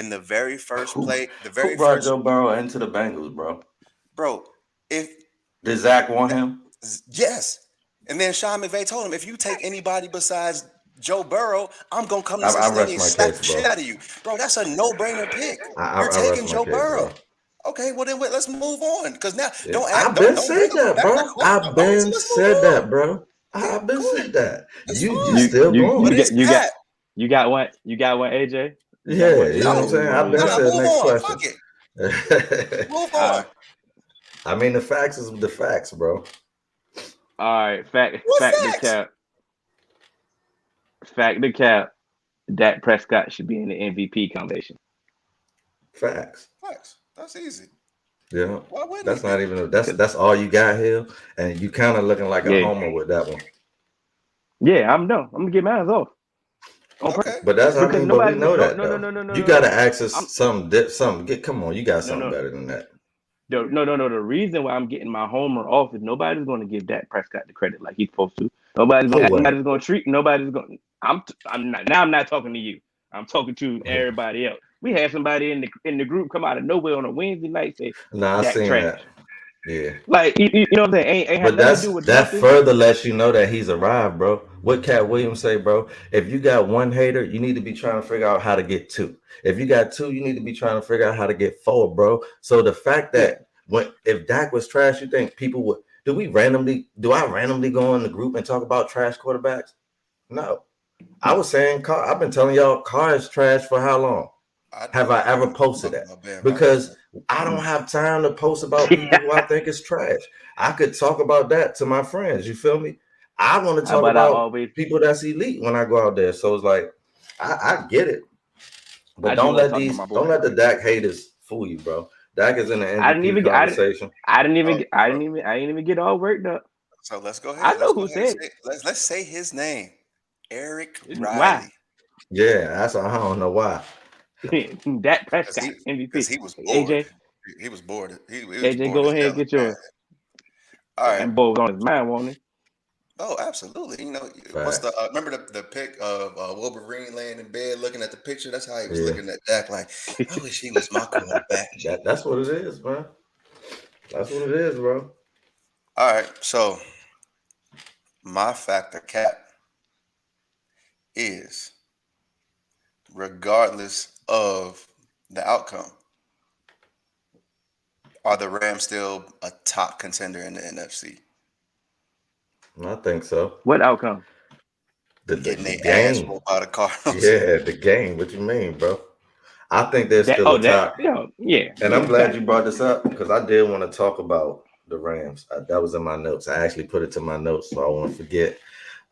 the very first play? Who brought Joe Burrow into the Bengals, bro? Bro, did Zach want him? Yes. And then Sean McVay told him, if you take anybody besides Joe Burrow, I'm gonna come to I Cincinnati rest and my slap case, the bro. shit out of you, bro. That's a no-brainer pick. You're I taking rest my Joe case, Burrow. bro. Okay, well then let's move on. Because now Yeah. don't I've bring been him said that, back. bro. No, I've been let's move said on. that, bro. Okay, I've been cool. said that. It's You fine. still going? But it's Pat. You got one, AJ. You got Yeah, one, you know what I'm AJ. saying. I've been said move next on. question. Fuck it. Move on. I mean, the facts is the facts, bro. All right, fact Facts? the cap. Dak Prescott should be in the MVP conversation. Facts. That's easy. Yeah. Why wouldn't That's he not be? even that's all you got here, and you kind of looking like a homer with that one. Yeah, I'm gonna get mine off. Okay. But that's but we know that. No. You gotta ask us something. Come on, you got something better than that. No. The reason why I'm getting my homer off is nobody's going to give Dak Prescott the credit like he's supposed to. Nobody's going to treat. Nobody's going. I'm not talking to you. I'm talking to everybody else. We had somebody in the group come out of nowhere on a Wednesday night say, "Nah, I seen trash." that. Yeah, like you know what I'm saying. Ain't but nothing to do with that nothing. further lets you know that he's arrived, bro. What Cat Williams say, bro? If you got one hater, you need to be trying to figure out how to get two. If you got two, you need to be trying to figure out how to get four, bro. So the fact that if Dak was trash, you think people would? Do I randomly go in the group and talk about trash quarterbacks? No. I was saying I've been telling y'all Carr is trash for how long? Have I ever posted that? Because I don't have time to post about people who I think is trash. I could talk about that to my friends. You feel me? I want to talk about people that's elite when I go out there. So it's like I get it, but don't let the Dak haters fool you, bro. Dak is in the MVP conversation. I didn't even get all worked up. So let's go ahead. I know who said it. Let's say his name. Eric Riley. Why? Yeah, I don't know why. Dak Prescott MVP. Because he was bored. AJ, he was bored. He was AJ, bored go ahead and get yours. All right. And boy was on his mind, wasn't he? Oh, absolutely. You know, what's the remember the pic of Wolverine laying in bed looking at the picture? That's how he was looking at Dak. Like, I wish he was my quarterback. That's what it is, man. That's what it is, bro. All right, so my factor cap is, regardless of the outcome, are the Rams still a top contender in the NFC? I think so. What outcome? The game by the Cardinals. Yeah, the game. What you mean, bro? I think they're still top. Yeah. And I'm glad you brought this up because I did want to talk about the Rams. That was in my notes. I actually put it to my notes so I won't forget.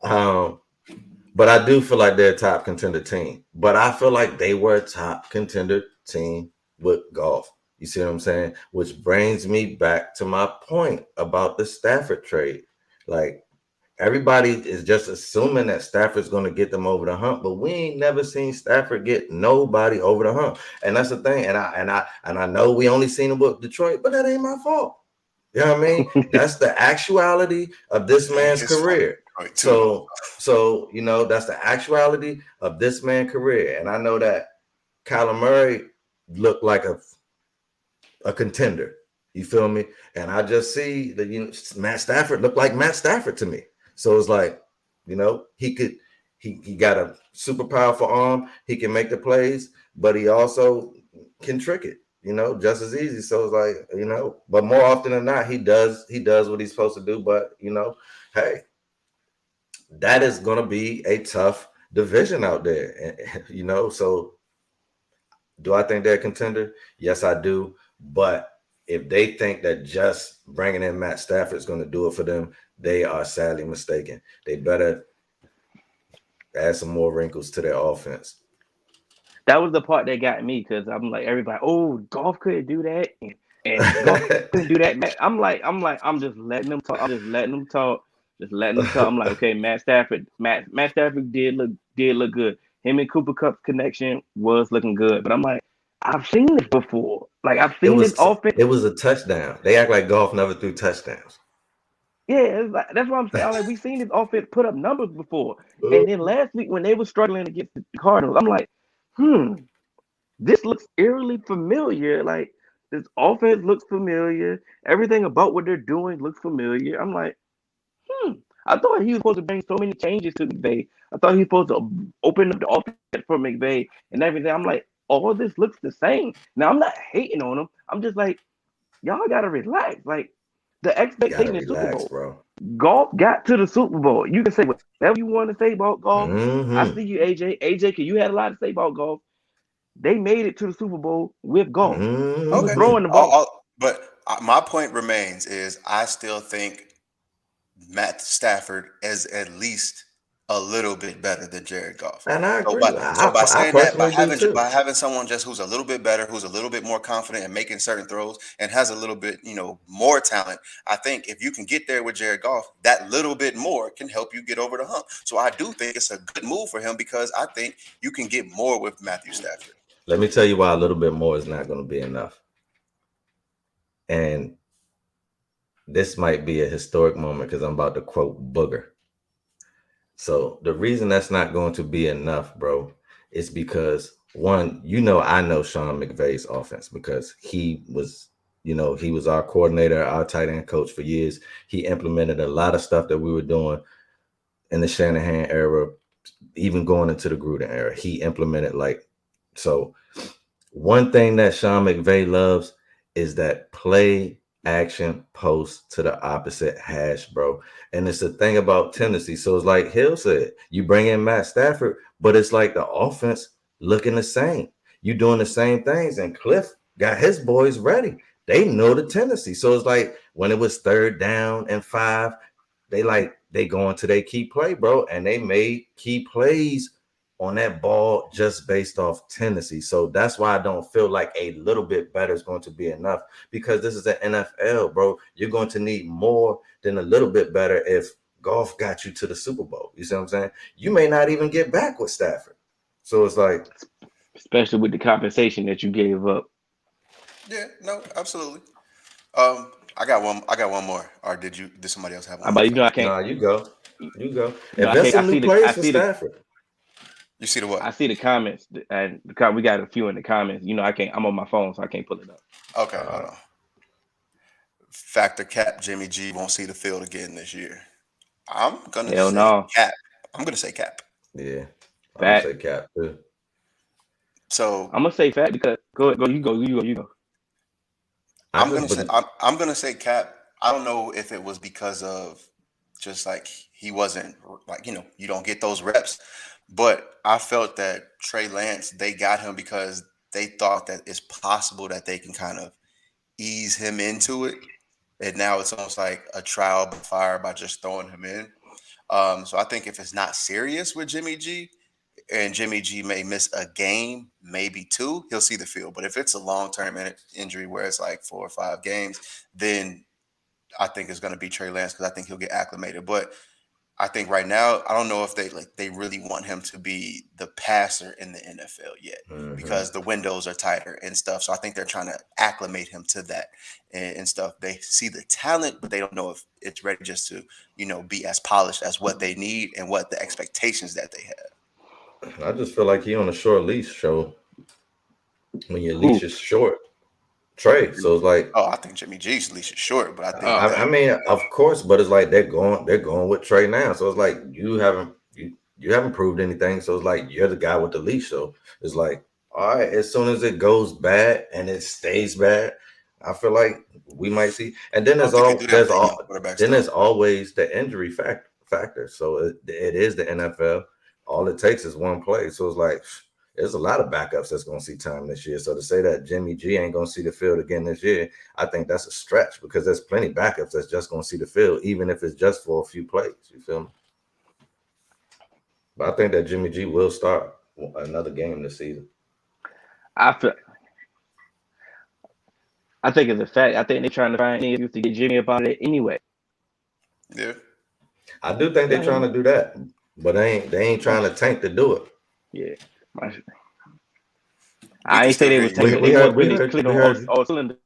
But I do feel like they're a top contender team. But I feel like they were a top contender team with Goff. You see what I'm saying? Which brings me back to my point about the Stafford trade. Like, everybody is just assuming that Stafford's going to get them over the hump, but we ain't never seen Stafford get nobody over the hump. And that's the thing. And I know we only seen him with Detroit, but that ain't my fault. You know what I mean? That's the actuality of this man's career. So you know, that's the actuality of this man's career. And I know that Kyler Murray looked like a contender. You feel me? And I just see that Matt Stafford looked like Matt Stafford to me. So it's like, you know, he got a super powerful arm. He can make the plays, but he also can trick it, you know, just as easy. So it's like, you know, but more often than not, he does what he's supposed to do. But, you know, hey, that is going to be a tough division out there, you know. So do I think they're a contender? Yes, I do. But if they think that just bringing in Matt Stafford is going to do it for them, they are sadly mistaken. They better add some more wrinkles to their offense. That was the part that got me because I'm like, everybody, Goff couldn't do that, and Goff couldn't do that. I'm just letting them talk. I'm like, okay, Matt Stafford did look good. Him and Cooper Kupp's connection was looking good, but I'm like, I've seen this before. Like, I've seen this offense. It was a touchdown. They act like Goff never threw touchdowns. Yeah, that's what I'm saying. Like, we've seen this offense put up numbers before. And then last week when they were struggling against the Cardinals, I'm like, this looks eerily familiar. Like, this offense looks familiar. Everything about what they're doing looks familiar. I'm like, I thought he was supposed to bring so many changes to McVay. I thought he was supposed to open up the offense for McVay and everything. I'm like, all this looks the same. Now I'm not hating on him. I'm just like, y'all gotta relax. Like the expectation is Super Bowl. Bro. Golf got to the Super Bowl. You can say whatever you want to say about golf. Mm-hmm. I see you, AJ. AJ, you had a lot to say about golf. They made it to the Super Bowl with golf. Mm-hmm. He was throwing the ball. But my point remains is I still think Matt Stafford is at least a little bit better than Jared Goff. And I agree. So by saying that, by having someone just who's a little bit better, who's a little bit more confident in making certain throws and has a little bit, more talent, I think if you can get there with Jared Goff, that little bit more can help you get over the hump. So I do think it's a good move for him because I think you can get more with Matthew Stafford. Let me tell you why a little bit more is not going to be enough. And this might be a historic moment because I'm about to quote Booger. So the reason that's not going to be enough, bro, is because one, I know Sean McVay's offense because he was our coordinator, our tight end coach for years. He implemented a lot of stuff that we were doing in the Shanahan era, even going into the Gruden era. He implemented so one thing that Sean McVay loves is that play action post to the opposite hash, bro. And it's the thing about Tennessee. So it's like Hill said, you bring in Matt Stafford, but it's like the offense looking the same. You doing the same things, and Cliff got his boys ready. They know the Tennessee. So it's like when it was 3rd down and 5, they go into their key play, bro, and they made key plays on that ball just based off Tennessee. So that's why I don't feel like a little bit better is going to be enough, because this is the NFL, bro. You're going to need more than a little bit better if Goff got you to the Super Bowl. You see what I'm saying? You may not even get back with Stafford. So it's like, especially with the compensation that you gave up. Yeah, no, absolutely. I got one more. Or did somebody else have one? I can't. Nah, you go. If that's some new players for Stafford. You see the what? I see the comments, and we got a few in the comments. I can't. I'm on my phone, so I can't pull it up. Okay, hold on. Factor cap Jimmy G won't see the field again this year. I'm gonna say cap. I'm gonna say cap. Yeah, I'm gonna say cap too. So I'm gonna say fat because go. You go. I'm gonna say cap. I don't know if it was because of just like he wasn't you don't get those reps. But I felt that Trey Lance, they got him because they thought that it's possible that they can kind of ease him into it. And now it's almost like a trial by fire by just throwing him in. So I think if it's not serious with Jimmy G, and Jimmy G may miss a game, maybe 2, he'll see the field. But if it's a long-term injury where it's like 4 or 5 games, then I think it's going to be Trey Lance because I think he'll get acclimated. But I think right now, I don't know if they really want him to be the passer in the NFL yet, because the windows are tighter and stuff. So I think they're trying to acclimate him to that and stuff. They see the talent, but they don't know if it's ready just to, be as polished as what they need and what the expectations that they have. I just feel like he on a short leash. So when your leash is short, Trey. So it's like, I think Jimmy G's leash is short, but I think I mean, of course, but it's like they're going with Trey now. So it's like you haven't proved anything. So it's like you're the guy with the leash. So it's like, all right, as soon as it goes bad and it stays bad, I feel like we might see. And then there's always the injury factor. So it is the NFL. All it takes is one play. So it's like, there's a lot of backups that's going to see time this year. So to say that Jimmy G ain't going to see the field again this year, I think that's a stretch, because there's plenty of backups that's just going to see the field, even if it's just for a few plays. You feel me? But I think that Jimmy G will start another game this season. I think it's a fact. I think they're trying to find ways to get Jimmy up out of it anyway. Yeah. I do think they're trying to do that, but they ain't trying to tank to do it. Yeah. I ain't say they was taking. They wasn't really clicking on all cylinders.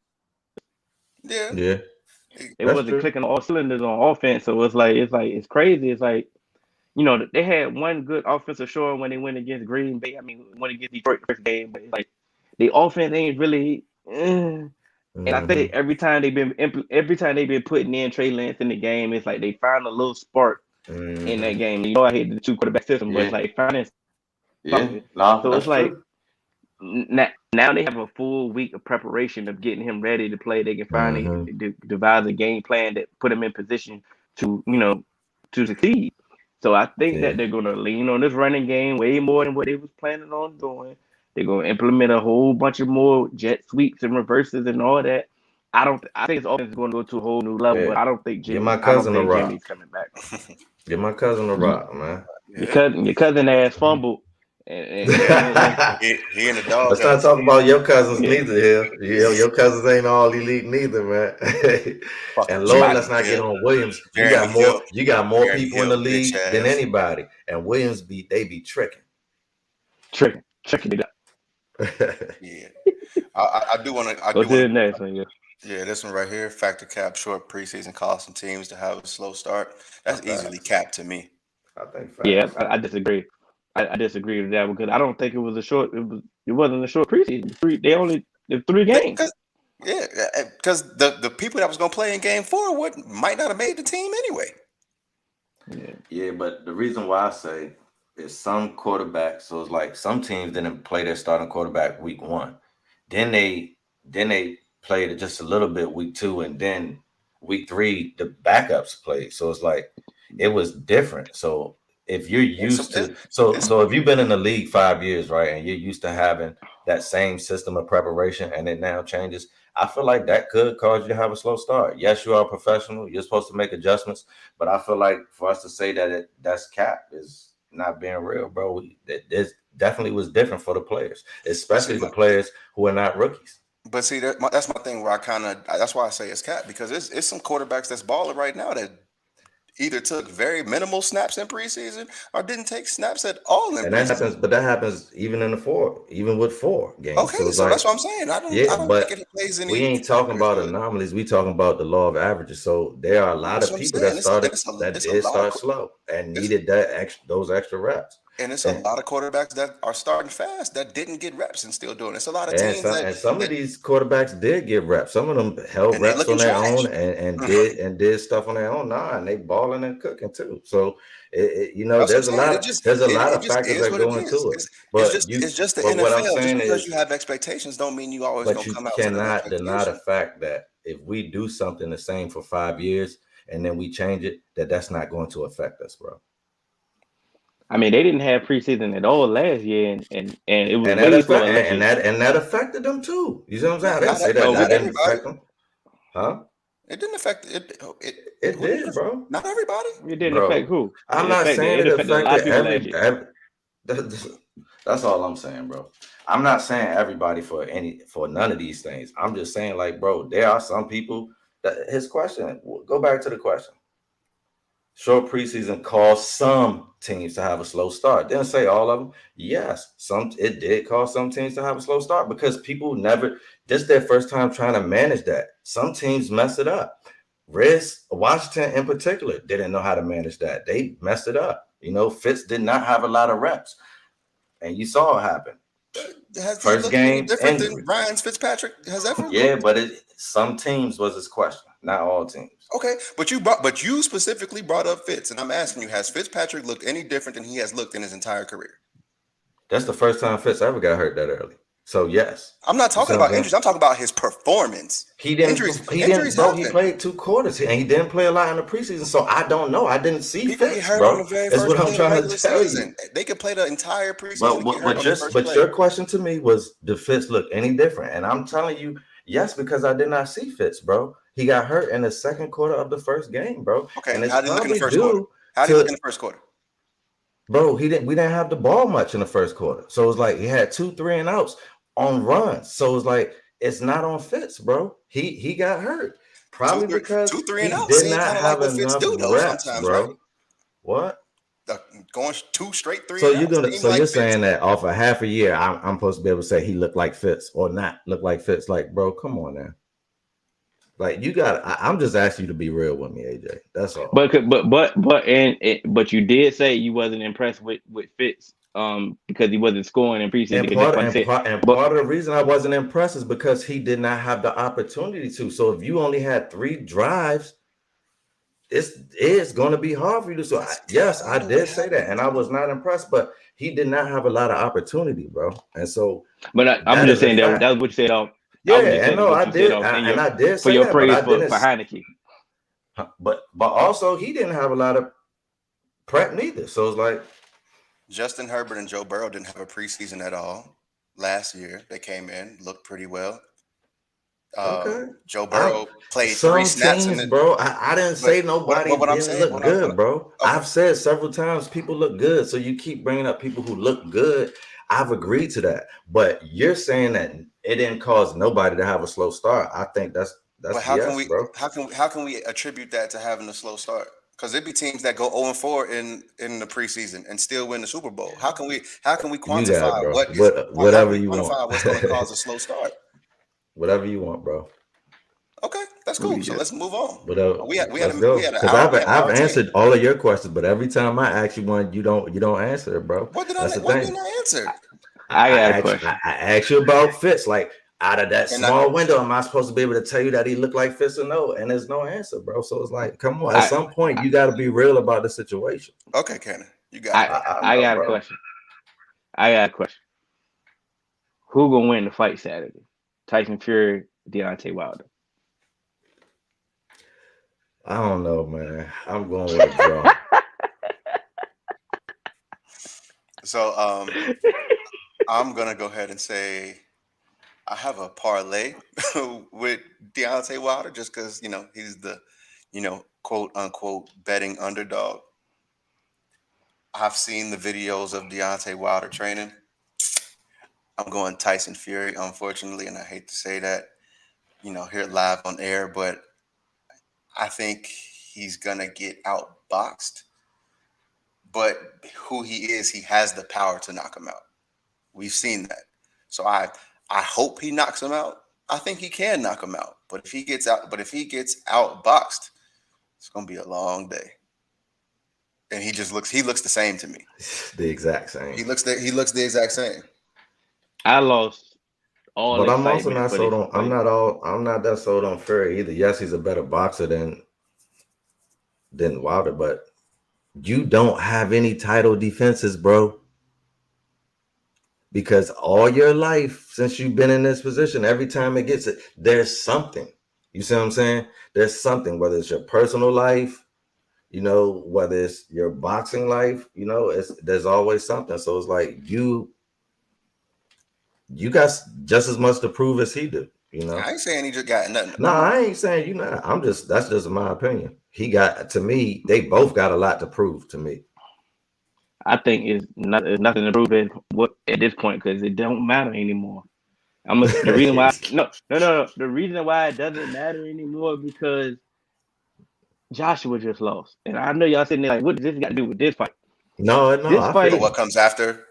Yeah. They wasn't clicking on all cylinders on offense. So it's crazy. It's like, they had one good offensive show when they went against Green Bay. I mean, went against Detroit the first game, but it's like the offense ain't really. And I think every time they've been putting in Trey Lance in the game, it's like they found a little spark in that game. You know, I hate the 2 quarterback system, but it's like finance. No, so it's like true. now they have a full week of preparation of getting him ready to play. They can finally devise a game plan that put him in position to, to succeed. So I think that they're going to lean on this running game way more than what they was planning on doing. They're going to implement a whole bunch of more jet sweeps and reverses and all that. I think his offense is going to go to a whole new level, but I don't think Jimmy's coming back. Give my cousin a rock, man. Your cousin ass fumbled. And he and the dog. Let's not talk about your cousins neither here. Your cousins ain't all elite neither, man. And Lord, let's not get on Williams. You got more people in the league than anybody. And Williams they be tricking. Tricking it up. Yeah. I do want to. Go to the next one, Yeah, this one right here. Factor cap short preseason caused some teams to have a slow start. That's easily capped to me. I think. Yeah, I disagree. I disagree with that because I don't think it was a short. It wasn't a short preseason. The 3 games. Because the people that was gonna play in game 4 might not have made the team anyway. Yeah, but the reason why I say is some quarterbacks. So it's like some teams didn't play their starting quarterback week 1, then they played it just a little bit week 2, and then week 3 the backups played. So it's like it was different. So if you're used to so if you've been in the league 5 years, right, and you're used to having that same system of preparation and it now changes, I feel like that could cause you to have a slow start. Yes, you are a professional. You're supposed to make adjustments, but I feel like for us to say that that's cap is not being real, bro. This definitely was different for the players, especially the players who are not rookies. But see, that's my thing where that's why I say it's cap, because it's some quarterbacks that's balling right now that either took very minimal snaps in preseason or didn't take snaps at all in preseason. That happens even in even with 4 games. Okay, so that's what I'm saying. I don't think it plays any. We ain't talking about anomalies. We talking about the law of averages. So there are a lot of people that did start slow and needed those extra reps. And it's a lot of quarterbacks that are starting fast that didn't get reps and still doing it. It's a lot of teams some of these quarterbacks did get reps. Some of them held reps on their own and did stuff on their own. And they balling and cooking too. So there's a lot of factors that go into it. But it's just the NFL. Just because you have expectations don't mean you always gonna come out. But you cannot deny the fact that if we do something the same for 5 years and then we change it, that's not going to affect us, bro. I mean, they didn't have preseason at all last year, and it was that affected them too. You see what I'm saying? They say that didn't affect them, huh? It didn't affect it. It did, bro. Not everybody. It didn't affect who? I'm not saying it affected every. That's all I'm saying, bro. I'm not saying everybody for none of these things. I'm just saying, like, bro, there are some people that his question. Go back to the question. Short preseason caused some teams to have a slow start. Didn't say all of them. Yes, it did cause some teams to have a slow start because people this is their first time trying to manage that. Some teams mess it up. Washington in particular didn't know how to manage that. They messed it up. Fitz did not have a lot of reps, and you saw it happen. First game different than Ryan Fitzpatrick has ever. Yeah, but some teams was his question, not all teams. Okay, but you specifically brought up Fitz, and I'm asking you: has Fitzpatrick looked any different than he has looked in his entire career? That's the first time Fitz ever got hurt that early. So yes, I'm not talking about injuries. I'm talking about his performance. He didn't. He played 2 quarters and he didn't play a lot in the preseason. So I don't know. I didn't see Fitz, bro. That's what I'm trying to tell you. They could play the entire preseason. But your question to me was, did Fitz look any different? And I'm telling you, yes, because I did not see Fitz, bro. He got hurt in the second quarter of the first game, bro. Okay, how did he look in the first quarter? How did he look in the first quarter? Bro, we didn't have the ball much in the first quarter. So it was like he had 2 3 and outs on runs. So it's like it's not on Fitz, bro. He got hurt. Probably because 2 3 and he outs did not have enough reps, bro. Right? What? Going 2 straight 3. So you're saying that off a half a year, I'm supposed to be able to say he looked like Fitz or not look like Fitz? Like, bro, come on now. Like I'm just asking you to be real with me, AJ. That's all. But you did say you wasn't impressed with Fitz because he wasn't scoring in preseason. And part of the reason I wasn't impressed is because he did not have the opportunity to. So if you only had 3 drives, it's going to be hard for you to. So yes, I did say that, and I was not impressed. But he did not have a lot of opportunity, bro. And so, but I'm just saying that was what you said. Yeah, and no, I did, and I did for say your that, praise but I didn't. For Heineke. But also he didn't have a lot of prep neither. So it's like Justin Herbert and Joe Burrow didn't have a preseason at all last year. They came in, looked pretty well. Okay. Joe Burrow played some 3 snaps. Teams, bro. I didn't say nobody didn't look good, bro. Okay. I've said several times people look good. So you keep bringing up people who look good. I've agreed to that. But you're saying that it didn't cause nobody to have a slow start. I think that's but how BS, can we bro. How can we attribute that to having a slow start? Because there'd be teams that go 0-4 in the preseason and still win the Super Bowl. How can we quantify whatever you want? What's going to cause a slow start? Whatever you want, bro. Okay, that's cool. So let's move on. Because I've answered all of your questions, but every time I ask you one, you don't answer it, bro. What didn't I answer? I got a question. I asked you about Fitz, like out of that small window, am I supposed to be able to tell you that he looked like Fitz or no? And there's no answer, bro. So it's like, come on. At some point, you got to be real about the situation. Okay, Cannon, you got it. I got a question. I got a question. Who gonna win the fight Saturday? Tyson Fury, Deontay Wilder. I don't know, man. I'm going with a draw. So I'm gonna go ahead and say I have a parlay with Deontay Wilder just because he's the quote unquote betting underdog. I've seen the videos of Deontay Wilder training. I'm going Tyson Fury, unfortunately, and I hate to say that, here live on air, but I think he's gonna get outboxed. But who he is, he has the power to knock him out. We've seen that. So I hope he knocks him out. I think he can knock him out. But if he gets outboxed, it's gonna be a long day. And he looks the same to me. The exact same. He looks the exact same. I lost all. But I'm also not sold on. I'm not that sold on Fury either. Yes, he's a better boxer than Wilder, but you don't have any title defenses, bro. Because all your life, since you've been in this position, every time it gets it, there's something. You see what I'm saying? There's something, whether it's your personal life, whether it's your boxing life, there's always something. So it's like you got just as much to prove as he do. I ain't saying he just got nothing. No, I ain't saying you not. That's just my opinion. To me, they both got a lot to prove to me. I think it's nothing to prove at this point because it don't matter anymore. The reason why the reason why it doesn't matter anymore because Joshua just lost, and I know y'all sitting there like, what does this got to do with this fight? No. This fight, what comes after?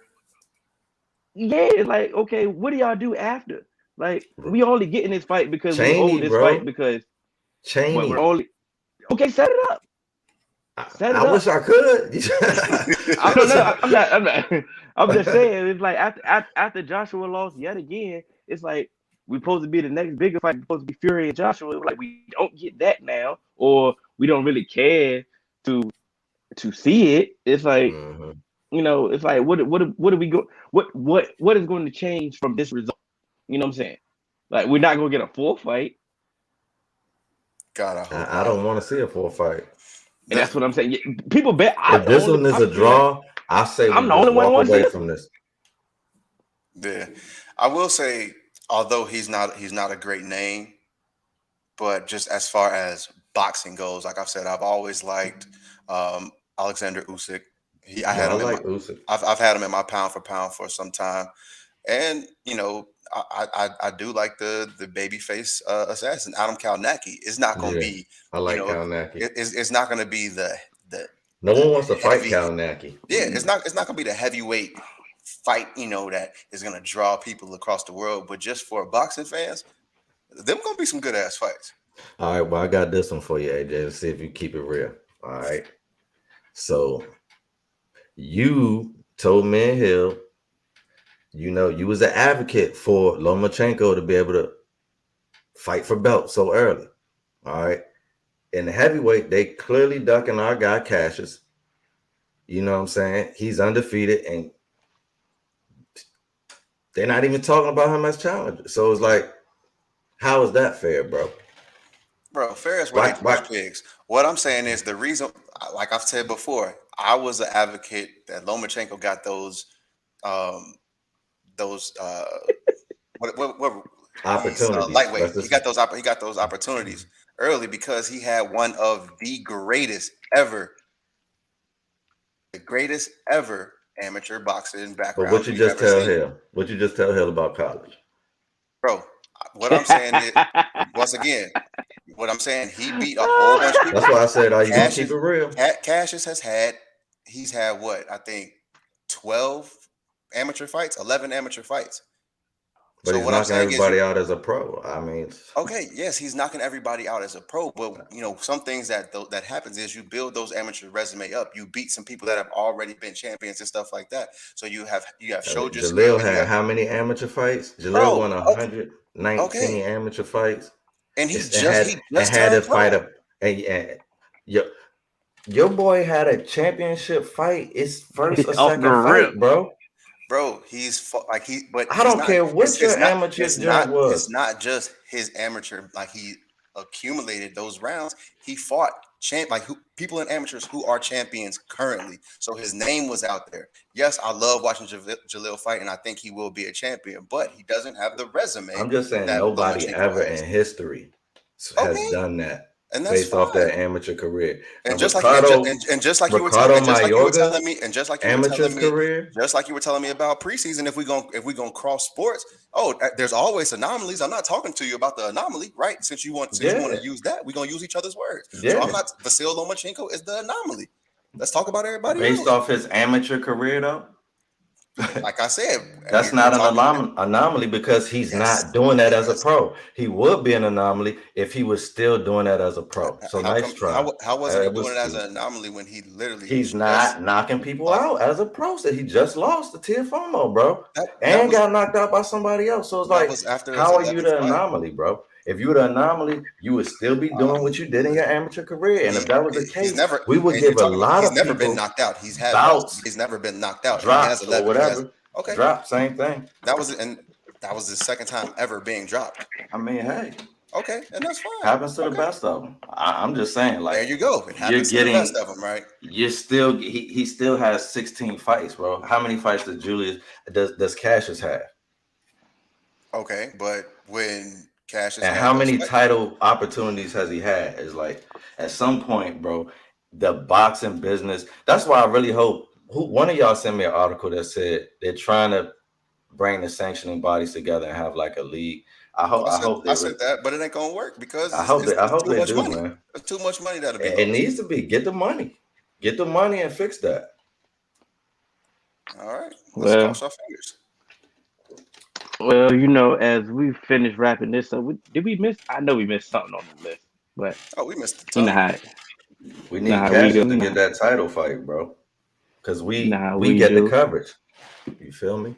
Yeah, like okay, what do y'all do after? Like we only get in this fight because Cheney, we owe this fight because Cheney. We're only okay. Set it up. I wish I could. I'm not. I'm just saying. It's like after Joshua lost yet again, it's like we're supposed to be the next bigger fight. We're supposed to be Fury and Joshua. Like we don't get that now, or we don't really care to see it. It's like it's like what do we go? What is going to change from this result? You know what I'm saying? Like we're not gonna get a full fight. God, I don't want to see a full fight. And that's what I'm saying. People bet. If this one is a draw, I say I'm the only one walk away from this. Yeah, I will say, although he's not a great name, but just as far as boxing goes, like I've said, I've always liked Alexander Usyk. I've had him in my pound for pound for some time, and I do like the babyface assassin Adam Kalnacki. It's not going to be. I like Kalnacki. It's not going to be the. No one wants to fight Kalnacki. Yeah, it's not going to be the heavyweight fight. That is going to draw people across the world. But just for boxing fans, them going to be some good ass fights. All right, well I got this one for you, AJ. Let's see if you keep it real. All right. So you told me and Hill. You was an advocate for Lomachenko to be able to fight for belt so early. All right. in the heavyweight, they clearly ducking our guy Cassius. You know what I'm saying? He's undefeated, and they're not even talking about him as challenger. So it's like, how is that fair, bro? Bro, fair is where they crush pigs. What I'm saying is the reason, like I've said before, I was an advocate that Lomachenko got those what opportunities. Lightweight. He got those opportunities early because he had one of the greatest ever amateur boxing background. But what you just tell him? What you just tell him about college? Bro, what I'm saying is, once again, what I'm saying, he beat a whole bunch of people. That's why I said, are you gonna keep it real? Cassius he's had what, I think 12 amateur fights, 11 amateur fights. But so he's knocking everybody out as a pro. I mean, okay, yes, he's knocking everybody out as a pro. But you know, some things that happens is you build those amateur resume up. You beat some people that have already been champions and stuff like that. So you have showed your skill. Jaleel had how many amateur fights? Jaleel won 119 amateur fights, and he just had to fight up. And your boy had a championship fight. It's first or second fight, bro. Bro, but I don't care what your amateur jump was. It's not just his amateur, like he accumulated those rounds. He fought people in amateurs who are champions currently. So his name was out there. Yes, I love watching Jaleel fight, and I think he will be a champion, but he doesn't have the resume. I'm just saying nobody ever in history has done that. And that's based off that amateur career, and just like you were telling me about preseason, if we're gonna cross sports, there's always anomalies. I'm not talking to you about the anomaly, right? Since you want to use that, we're gonna use each other's words. Yeah. So I'm not. Vasil Lomachenko is the anomaly. Let's talk about everybody based off his amateur career, though. Like I said, that's not an anomaly because he's not doing that as a pro. He would be an anomaly if he was still doing that as a pro. So nice try. How was he doing it as an anomaly when he literally he's not knocking people out as a pro? So he just lost to Tiafoe, bro, and got knocked out by somebody else. So it's like, how are you the anomaly, bro? If you were the anomaly, you would still be doing what you did in your amateur career. And if that was the case, we would give a lot of people. He's never been knocked out. He's had bouts. He's never been knocked out. Dropped or whatever. Okay. Drop, same thing. That was the second time ever being dropped. I mean, hey. Okay, and that's fine. Happens to the best of them. I'm just saying, like, there you go. It happens to the best of them, right? You're still he still has 16 fights, bro. How many fights does Cassius have? Okay, but when Cassius and how many title opportunities has he had? Is like at some point, bro, the boxing business. That's why I really hope one of y'all sent me an article that said they're trying to bring the sanctioning bodies together and have like a league. I hope I said that, but it ain't gonna work because I hope they do, man. There's too much money that'll be. It needs to be get the money and fix that. All right, let's cross our fingers. Well, you know, as we finish wrapping this up, did we miss? I know we missed something on the list, but we missed the time. We need Cassius to get that title fight, bro, because we get the coverage. You feel me?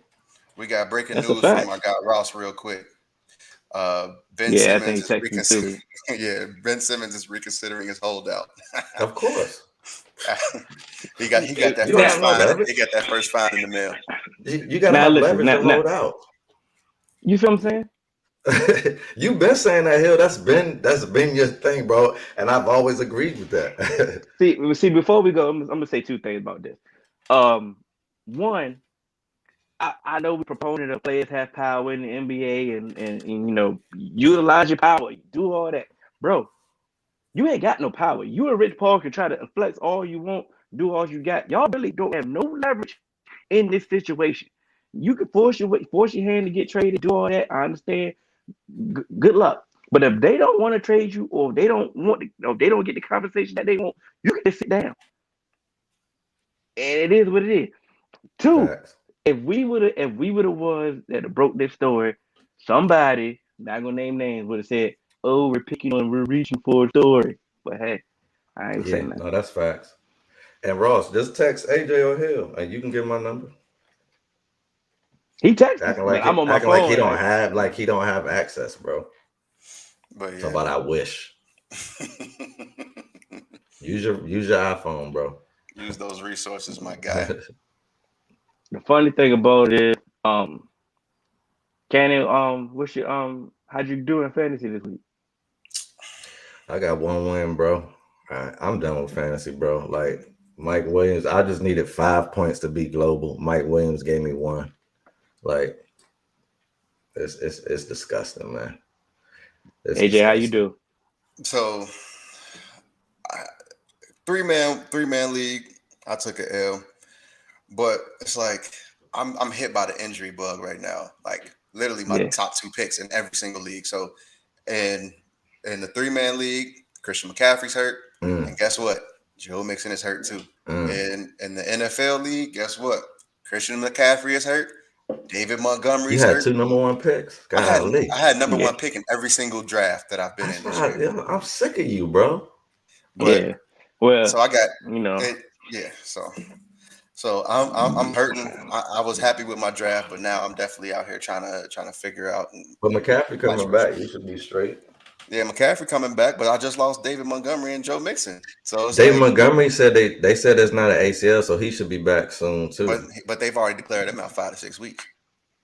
We got breaking news from our guy Ross real quick. Ben Simmons is reconsidering his holdout. Of course. he got that first fine in the mail. You got to have leverage to hold out. You feel what I'm saying? You've been saying that, Hill. That's been your thing, bro. And I've always agreed with that. see, before we go, I'm gonna say two things about this. One, I know we're proponent of players have power in the NBA and you know, utilize your power, do all that. Bro, you ain't got no power. You and Rich Paul can try to flex all you want, do all you got. Y'all really don't have no leverage in this situation. You can force your hand to get traded, do all that. I understand. Good luck. But if they don't want to trade you, or they don't get the compensation that they want, you can just sit down. And it is what it is. Two, if we would have was that broke this story, somebody, not gonna name names, would have said, "Oh, we're picking on, we're reaching for a story." But hey, I ain't saying that. No, that's facts. And Ross, just text AJ or Hill, and you can get my number. He texted I'm on my phone. Like he don't have access, bro. But so about I wish. Use your iPhone, bro. Use those resources, my guy. The funny thing about it is, Cannon, what's your how'd you do in fantasy this week? I got 1 win, bro. I'm done with fantasy, bro. Like Mike Williams, I just needed 5 points to be global. Mike Williams gave me 1. Like it's disgusting, man. It's AJ, disgusting. how you do? So, 3-man league. I took an L, but it's like I'm hit by the injury bug right now. Like literally, my top 2 picks in every single league. So, in the 3-man league, Christian McCaffrey's hurt, and guess what? Joe Mixon is hurt too. And in the NFL league, guess what? Christian McCaffrey is hurt. David Montgomery's hurt. You had 2 number 1 picks. I had number 1 pick in every single draft that I've been in this year. I'm sick of you, bro. But well, so I got So I'm hurting. I was happy with my draft, but now I'm definitely out here trying to figure out. But McCaffrey coming back, you should be straight. Yeah, McCaffrey coming back, but I just lost David Montgomery and Joe Mixon. So David Montgomery said they said it's not an ACL, so he should be back soon too. But they've already declared him out 5 to 6 weeks.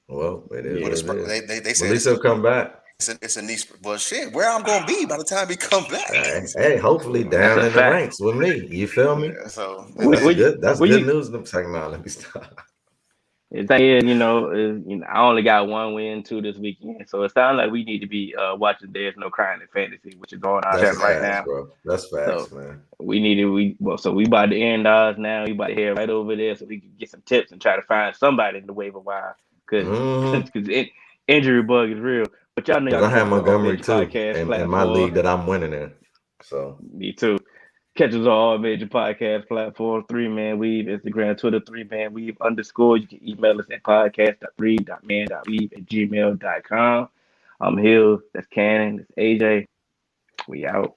Well, it is. They said at least he'll come back. It's a knee. Well, shit, where I'm gonna be by the time he come back? Hey, hopefully down in the ranks with me. You feel me? Yeah, so that's good news. I'm talking about. Let me stop. The thing is, I only got 1 win too this weekend, so it sounds like we need to be watching There's No Crying in Fantasy, which is going on right now. Bro. That's fast, man. We about to end ours now. We about to head right over there so we can get some tips and try to find somebody in the waiver wire because injury bug is real. But y'all know I have Montgomery too in my league that I'm winning in. So me too. Catch us on all major podcast platforms, 3-Man Weave, Instagram, Twitter, 3-Man Weave _ You can email us at podcast.3.man.weave@gmail.com. I'm Hill, that's Cannon, that's AJ. We out.